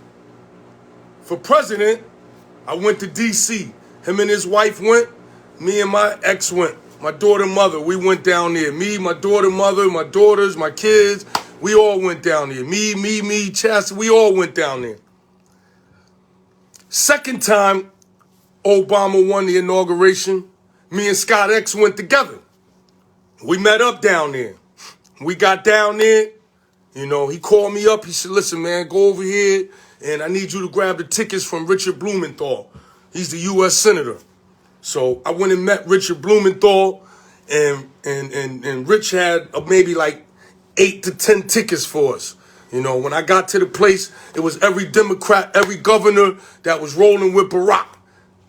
for president, I went to D.C. Him and his wife went. Me and my ex went. My daughter, mother, we went down there. Me, my daughter, mother, my daughters, my kids, we all went down there. Me, Chastity, we all went down there. Second time Obama won the inauguration, me and Scott X went together. We met up down there. We got down there, you know, he called me up. He said, listen, man, go over here and I need you to grab the tickets from Richard Blumenthal. He's the U.S. Senator. So I went and met Richard Blumenthal, and Rich had maybe like 8 to 10 tickets for us. You know, when I got to the place, it was every Democrat, every governor that was rolling with Barack.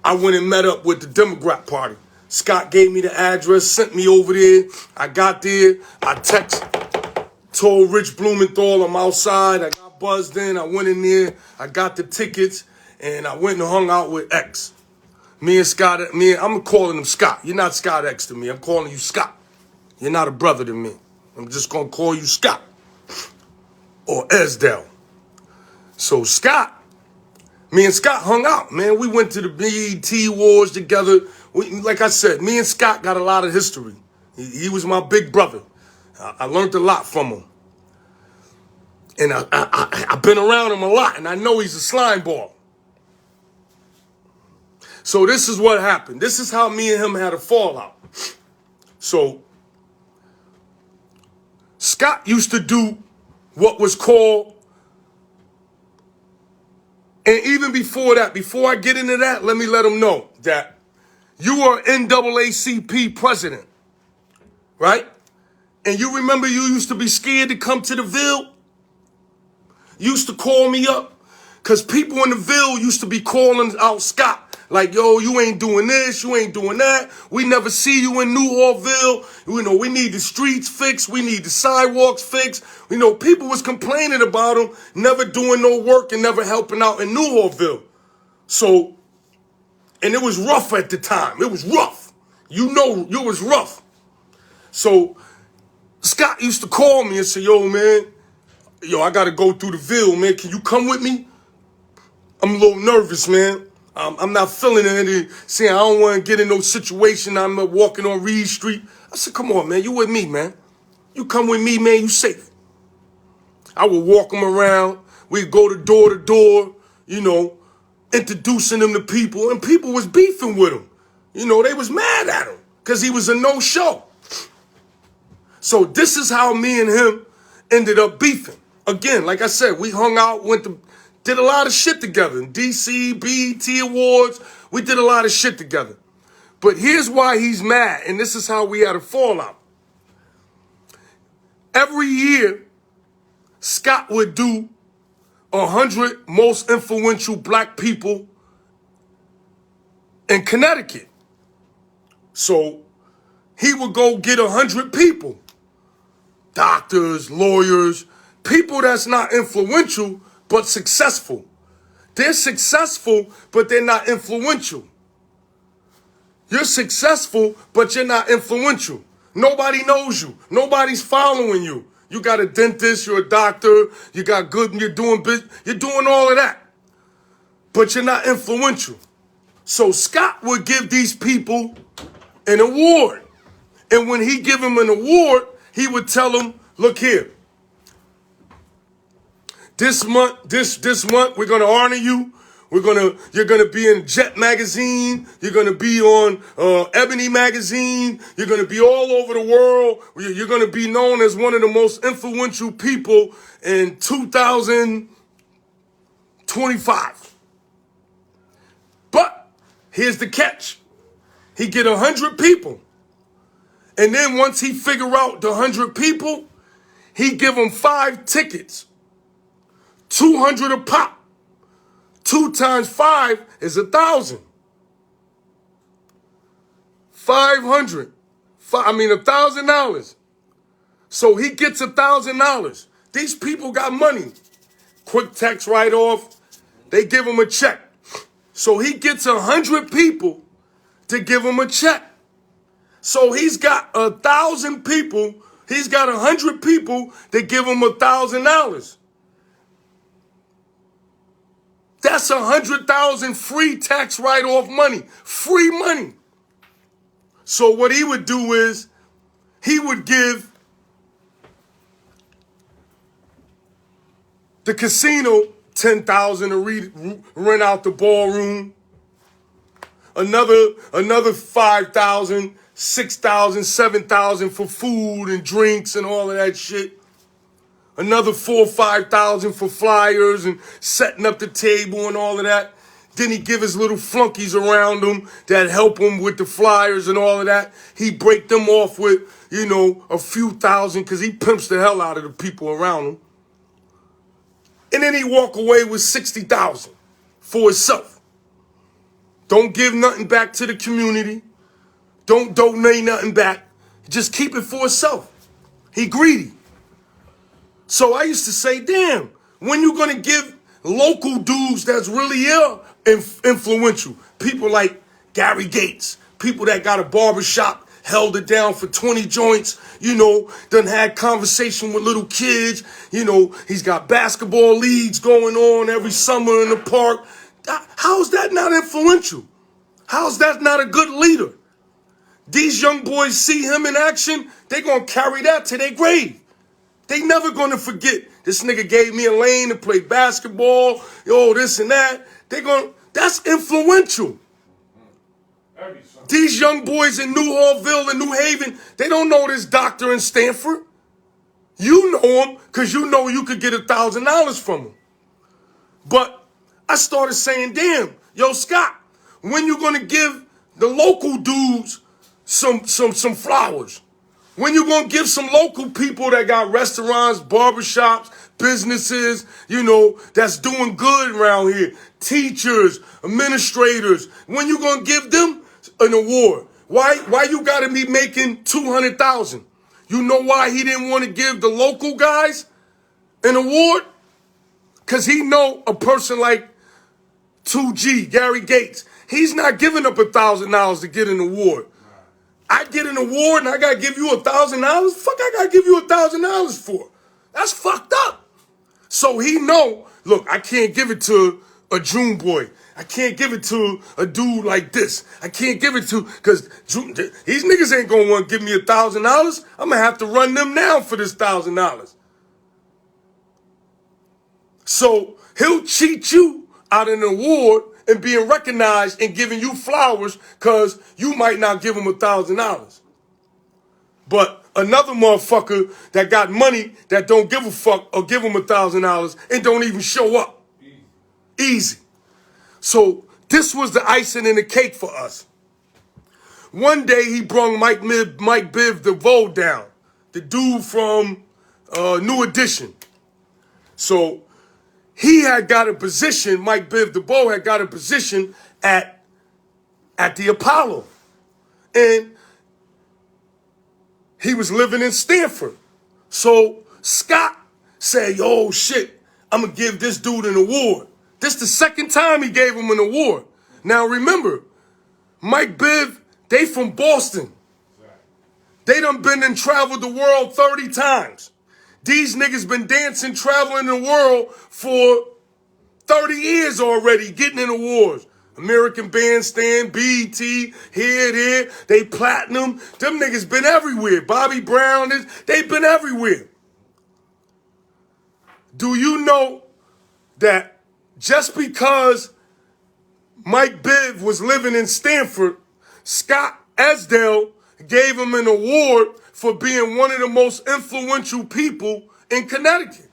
I went and met up with the Democrat Party. Scott gave me the address, sent me over there. I got there. I told Rich Blumenthal I'm outside. I got buzzed in. I went in there. I got the tickets, and I went and hung out with X. Me and Scott, I'm calling him Scott. You're not Scott X to me. I'm calling you Scott. You're not a brother to me. I'm just going to call you Scott or Esdell. So Scott, me and Scott hung out, man. We went to the BET Awards together. Like I said, me and Scott got a lot of history. He was my big brother. I learned a lot from him. And I've been around him a lot, and I know he's a slime ball. So this is what happened. This is how me and him had a fallout. So Scott used to do what was called, and even before that, before I get into that, let me let him know that you are NAACP president, right? And you remember you used to be scared to come to the Ville? You used to call me up because people in the Ville used to be calling out Scott. Like, yo, you ain't doing this, you ain't doing that. We never see you in Newhallville. You know, we need the streets fixed. We need the sidewalks fixed. You know, people was complaining about him, never doing no work and never helping out in Newhallville. So, and it was rough at the time. It was rough. You know, it was rough. So, Scott used to call me and say, yo, man, I got to go through the Ville, man. Can you come with me? I'm a little nervous, man. I'm not feeling it. Saying I don't want to get in no situation. I'm walking on Reed Street. I said, come on, man. You with me, man. You come with me, man. You safe. I would walk him around. We'd go to door, you know, introducing him to people. And people was beefing with him. You know, they was mad at him because he was a no-show. So this is how me and him ended up beefing. Again, like I said, we hung out, did a lot of shit together. In DC, BET Awards, we did a lot of shit together. But here's why he's mad, and this is how we had a fallout. Every year, Scott would do 100 most influential black people in Connecticut. So he would go get 100 people. Doctors, lawyers, people that's not influential, but successful. They're successful, but they're not influential. You're successful, but you're not influential. Nobody knows you. Nobody's following you. You got a dentist, you're a doctor, you got good, you're doing all of that. But you're not influential. So Scott would give these people an award. And when he give them an award, he would tell them, look here. This month, we're gonna honor you. You're gonna be in Jet magazine. You're gonna be on Ebony magazine. You're gonna be all over the world. You're gonna be known as one of the most influential people in 2025. But here's the catch: he get 100 people, and then once he figure out the 100 people, he give them 5 tickets, 200 a pop. 2 times 5 is 1,000. 500. $1,000. So he gets $1,000. These people got money. Quick tax write-off. They give him a check. So he gets 100 people to give him a check. So he's got 1,000 people. He's got 100 people that give him $1,000. That's 100,000 free tax write-off money. Free money. So what he would do is he would give the casino $10,000 to rent out the ballroom. Another $5,000, $6,000, $7,000 for food and drinks and all of that shit. Another $4,000 or $5,000 for flyers and setting up the table and all of that. Then he give his little flunkies around him that help him with the flyers and all of that. He break them off with, a few thousand because he pimps the hell out of the people around him. And then he walk away with $60,000 for himself. Don't give nothing back to the community. Don't donate nothing back. Just keep it for himself. He greedy. So I used to say, damn, when you gonna give local dudes that's really influential, people like Gary Gates, people that got a barbershop, held it down for 20 joints, done had conversation with little kids, he's got basketball leagues going on every summer in the park. How's that not influential? How's that not a good leader? These young boys see him in action, they gonna carry that to their grave. They never gonna forget this nigga gave me a lane to play basketball, this and that. That's influential. These young boys in New Hallville and New Haven, they don't know this doctor in Stanford. You know him because you know you could get $1,000 from him. But I started saying, damn, yo, Scott, when you gonna give the local dudes some flowers? When you gonna give some local people that got restaurants, barbershops, businesses, that's doing good around here, teachers, administrators, when you gonna give them an award? Why you gotta be making $200,000? You know why he didn't want to give the local guys an award? Because he know a person like 2G, Gary Gates, he's not giving up $1,000 to get an award. I get an award and I gotta give you $1,000? Fuck, I gotta give you $1,000 for? That's fucked up. So he know, look, I can't give it to a June boy. I can't give it to a dude like this. I can't give it to, because these niggas ain't gonna want to give me $1,000. I'm gonna have to run them down for this $1,000. So he'll cheat you out of an award and being recognized and giving you flowers because you might not give him $1,000. But another motherfucker that got money that don't give a fuck or give him $1,000 and don't even show up. Easy. So this was the icing in the cake for us. One day he brung Mike Biv DeVoe down, the dude from New Edition. So he had got a position, Mike Biv DeVoe had got a position at the Apollo. And he was living in Stanford. So Scott said, yo, shit, I'm going to give this dude an award. This the second time he gave him an award. Now remember, Mike Biv, they from Boston. They done been and traveled the world 30 times. These niggas been dancing, traveling the world for 30 years already, getting in awards. American Bandstand, BET, here, there, they platinum. Them niggas been everywhere. Bobby Brown, they been everywhere. Do you know that just because Mike Biv was living in Stanford, Scott Esdale gave him an award for being one of the most influential people in Connecticut?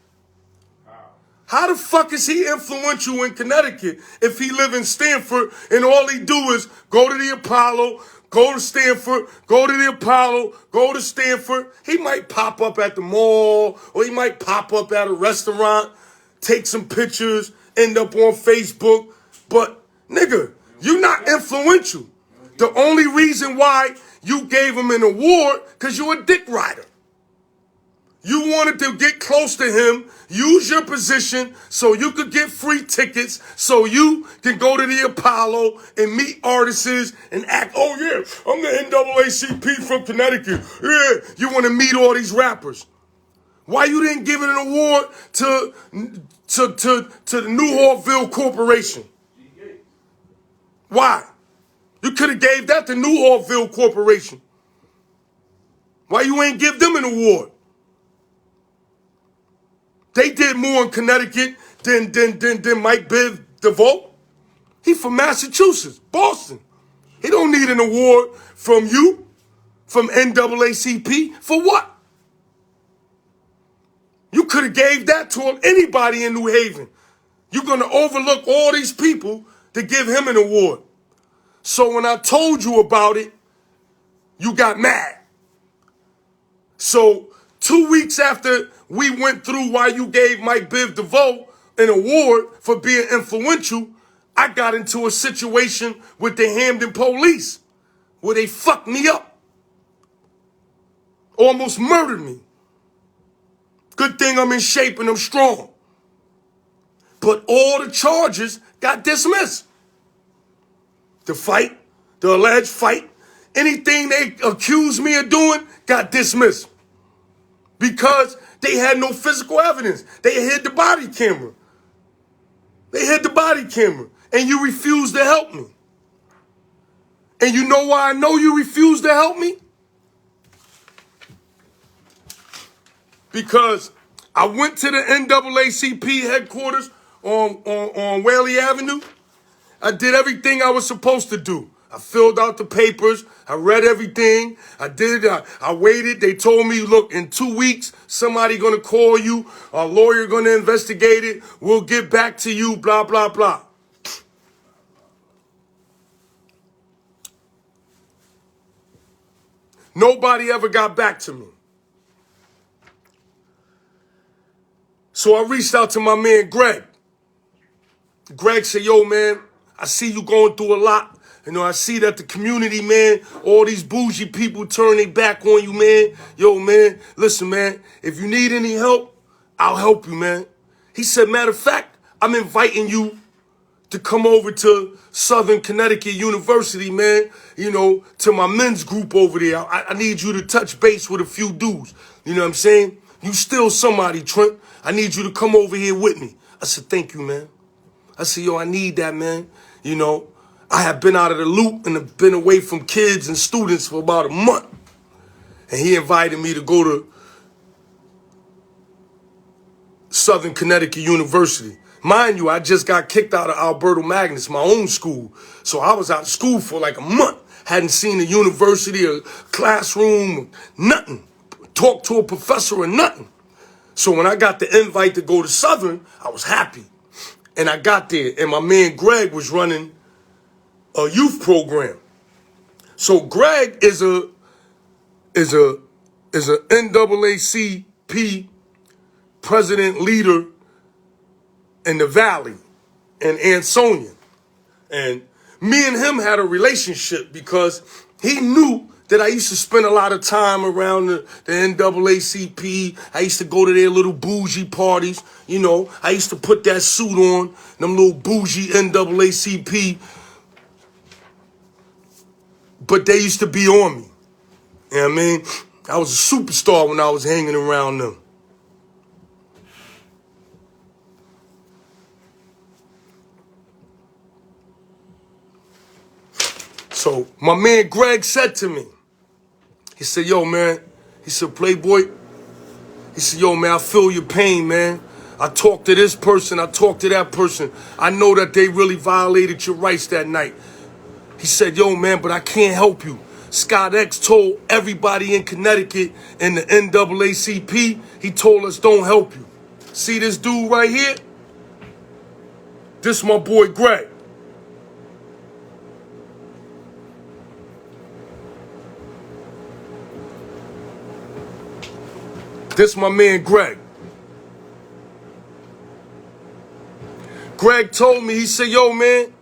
How the fuck is he influential in Connecticut if he live in Stanford and all he do is go to the Apollo, go to Stanford, go to the Apollo, go to Stanford? He might pop up at the mall or he might pop up at a restaurant, take some pictures, end up on Facebook. But nigga, you're not influential. The only reason why you gave him an award because you're a dick rider. You wanted to get close to him, use your position so you could get free tickets, so you can go to the Apollo and meet artists and act, oh yeah, I'm the NAACP from Connecticut. Yeah, you want to meet all these rappers. Why you didn't give it an award to the Newhallville Corporation? Why? You could have gave that to Newhallville Corporation. Why you ain't give them an award? They did more in Connecticut than Mike Biv DeVoe. He from Massachusetts, Boston. He don't need an award from you, from NAACP. For what? You could have gave that to anybody in New Haven. You're going to overlook all these people to give him an award. So when I told you about it, you got mad. So 2 weeks after we went through why you gave Mike Biv DeVoe an award for being influential, I got into a situation with the Hamden police where they fucked me up. Almost murdered me. Good thing I'm in shape and I'm strong. But all the charges got dismissed. The fight, the alleged fight, anything they accused me of doing got dismissed. Because they had no physical evidence. They hid the body camera. They hid the body camera. And you refused to help me. And you know why I know you refused to help me? Because I went to the NAACP headquarters on Whaley Avenue. I did everything I was supposed to do. I filled out the papers. I read everything. I waited. They told me, look, in 2 weeks, somebody going to call you. A lawyer going to investigate it. We'll get back to you, blah, blah, blah. Nobody ever got back to me. So I reached out to my man, Greg. Greg said, yo, man, I see you going through a lot. You know, I see that the community, man, all these bougie people turn their back on you, man. Yo, man, listen, man, if you need any help, I'll help you, man. He said, matter of fact, I'm inviting you to come over to Southern Connecticut University, man, you know, to my men's group over there. I need you to touch base with a few dudes. You know what I'm saying? You still somebody, Trent. I need you to come over here with me. I said, thank you, man. I said, yo, I need that, man. You know, I have been out of the loop and have been away from kids and students for about a month. And he invited me to go to Southern Connecticut University. Mind you, I just got kicked out of Alberto Magnus, my own school. So I was out of school for like a month. Hadn't seen a university, a classroom, nothing. Talked to a professor or nothing. So when I got the invite to go to Southern, I was happy. And I got there, and my man Greg was running a youth program. So Greg is a NAACP president leader in the Valley, in Ansonia. And me and him had a relationship because he knew that I used to spend a lot of time around the NAACP. I used to go to their little bougie parties. You know, I used to put that suit on, them little bougie NAACP. But they used to be on me. You know what I mean? I was a superstar when I was hanging around them. So my man Greg said to me, he said, yo, man, he said, Playboy, he said, yo, man, I feel your pain, man. I talked to this person, I talked to that person. I know that they really violated your rights that night. He said, yo, man, but I can't help you. Scott X told everybody in Connecticut and the NAACP, he told us don't help you. See this dude right here? This my boy Greg. This my man Greg. Greg told me, he said, yo, man.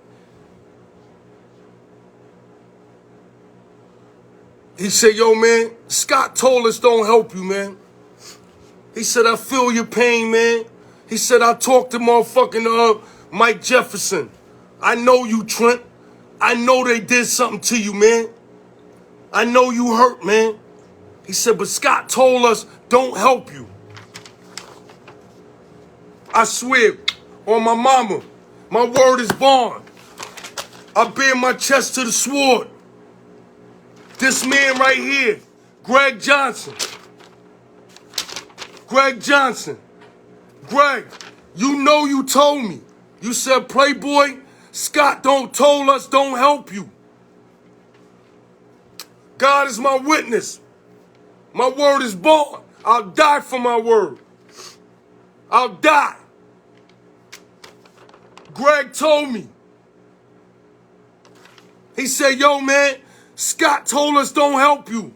He said, yo, man, Scott told us don't help you, man. He said, I feel your pain, man. He said, I talked to motherfucking Mike Jefferson. I know you, Trent. I know they did something to you, man. I know you hurt, man. He said, but Scott told us don't help you. I swear on my mama, my word is bond. I bear my chest to the sword. This man right here, Greg Johnson. Greg Johnson. Greg, you know you told me. You said, Playboy, Scott told us don't help you. God is my witness. My word is bond. I'll die for my word. I'll die. Greg told me. He said, yo, man, Scott told us don't help you.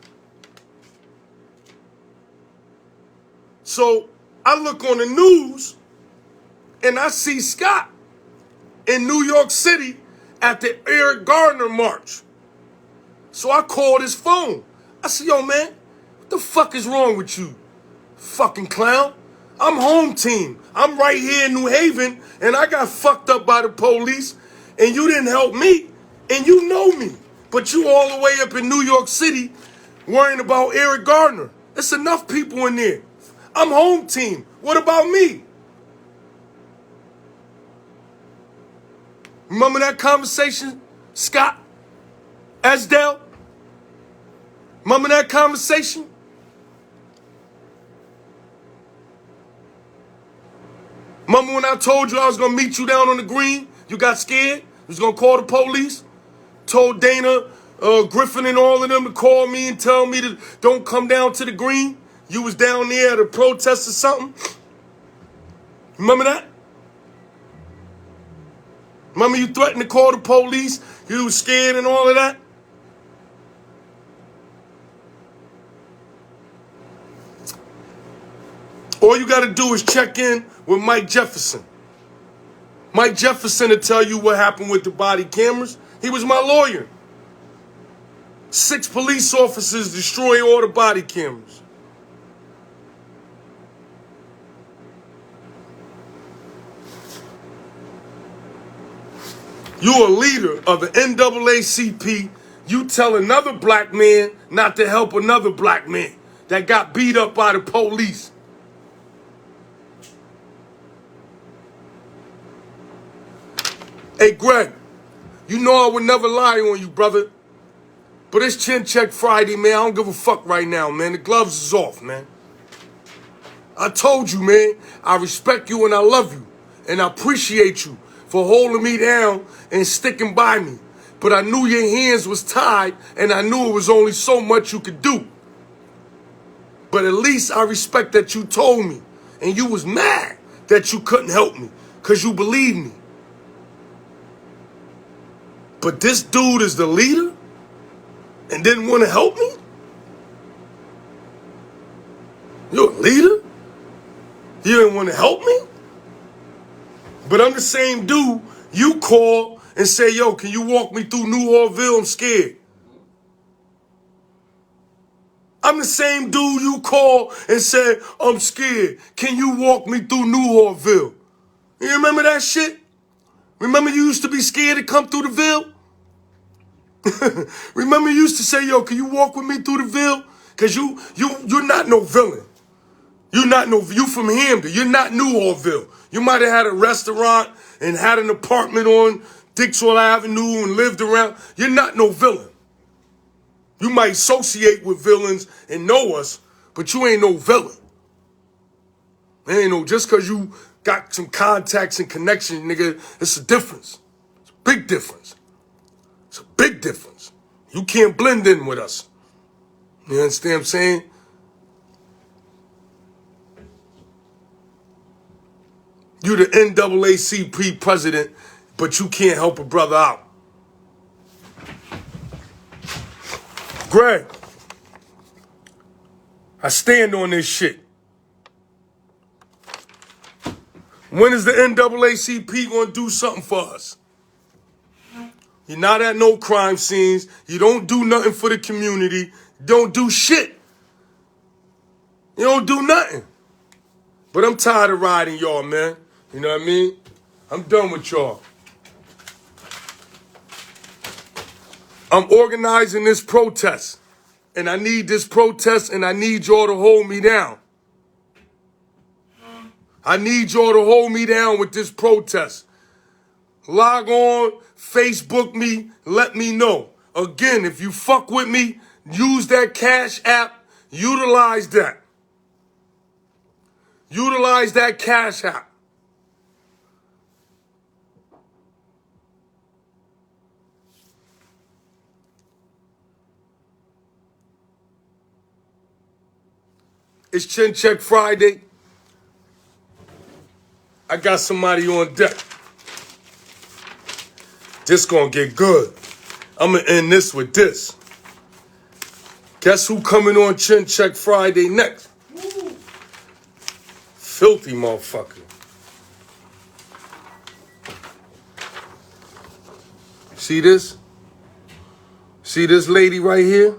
So I look on the news and I see Scott in New York City at the Eric Garner march. So I called his phone. I said, yo, man, what the fuck is wrong with you? Fucking clown. I'm home team. I'm right here in New Haven and I got fucked up by the police and you didn't help me and you know me. But you all the way up in New York City worrying about Eric Gardner. There's enough people in there. I'm home team. What about me? Remember that conversation, Scott? Esdale? Remember that conversation? Remember when I told you I was going to meet you down on the green? You got scared? You was going to call the police? Told Dana, Griffin and all of them to call me and tell me to don't come down to the green? You was down there at a protest or something? Remember that? Remember you threatened to call the police? You was scared and all of that? All you got to do is check in with Mike Jefferson. Mike Jefferson will tell you what happened with the body cameras. He was my lawyer. 6 police officers destroy all the body cameras. You a leader of the NAACP. You tell another black man not to help another black man that got beat up by the police. Hey, Greg, you know I would never lie on you, brother. But it's Chin Check Friday, man. I don't give a fuck right now, man. The gloves is off, man. I told you, man, I respect you and I love you. And I appreciate you for holding me down and sticking by me. But I knew your hands was tied and I knew it was only so much you could do. But at least I respect that you told me. And you was mad that you couldn't help me because you believed me. But this dude is the leader and didn't want to help me? You're a leader? You didn't want to help me? But I'm the same dude you call and say, yo, can you walk me through New Orville? I'm scared. I'm the same dude you call and say, I'm scared. Can you walk me through New Orville? You remember that shit? Remember you used to be scared to come through the Ville? Remember you used to say, yo, can you walk with me through the Ville? Because you're not no villain. You from Hamden. You're not New Orville. You might have had a restaurant and had an apartment on Dixwell Avenue and lived around. You're not no villain. You might associate with villains and know us, but you ain't no villain. Ain't no, just because you got some contacts and connections, nigga, it's a difference. It's a big difference. It's a big difference. You can't blend in with us. You understand what I'm saying? You the NAACP president, but you can't help a brother out. Greg, I stand on this shit. When is the NAACP gonna do something for us? You're not at no crime scenes. You don't do nothing for the community. You don't do shit. You don't do nothing. But I'm tired of riding y'all, man. You know what I mean? I'm done with y'all. I'm organizing this protest. And I need this protest and I need y'all to hold me down. I need y'all to hold me down with this protest. Log on, Facebook me, let me know. Again, if you fuck with me, use that Cash App, utilize that. Utilize that Cash App. It's Chin Check Friday. I got somebody on deck. This gonna get good. I'm gonna end this with this. Guess who coming on Chin Check Friday next? Woo. Filthy motherfucker. See this? See this lady right here?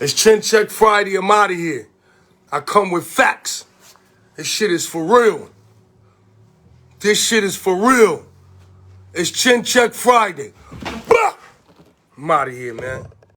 It's Chin Check Friday. I'm out of here. I come with facts. This shit is for real. This shit is for real. It's Chin Check Friday. I'm out of here, man.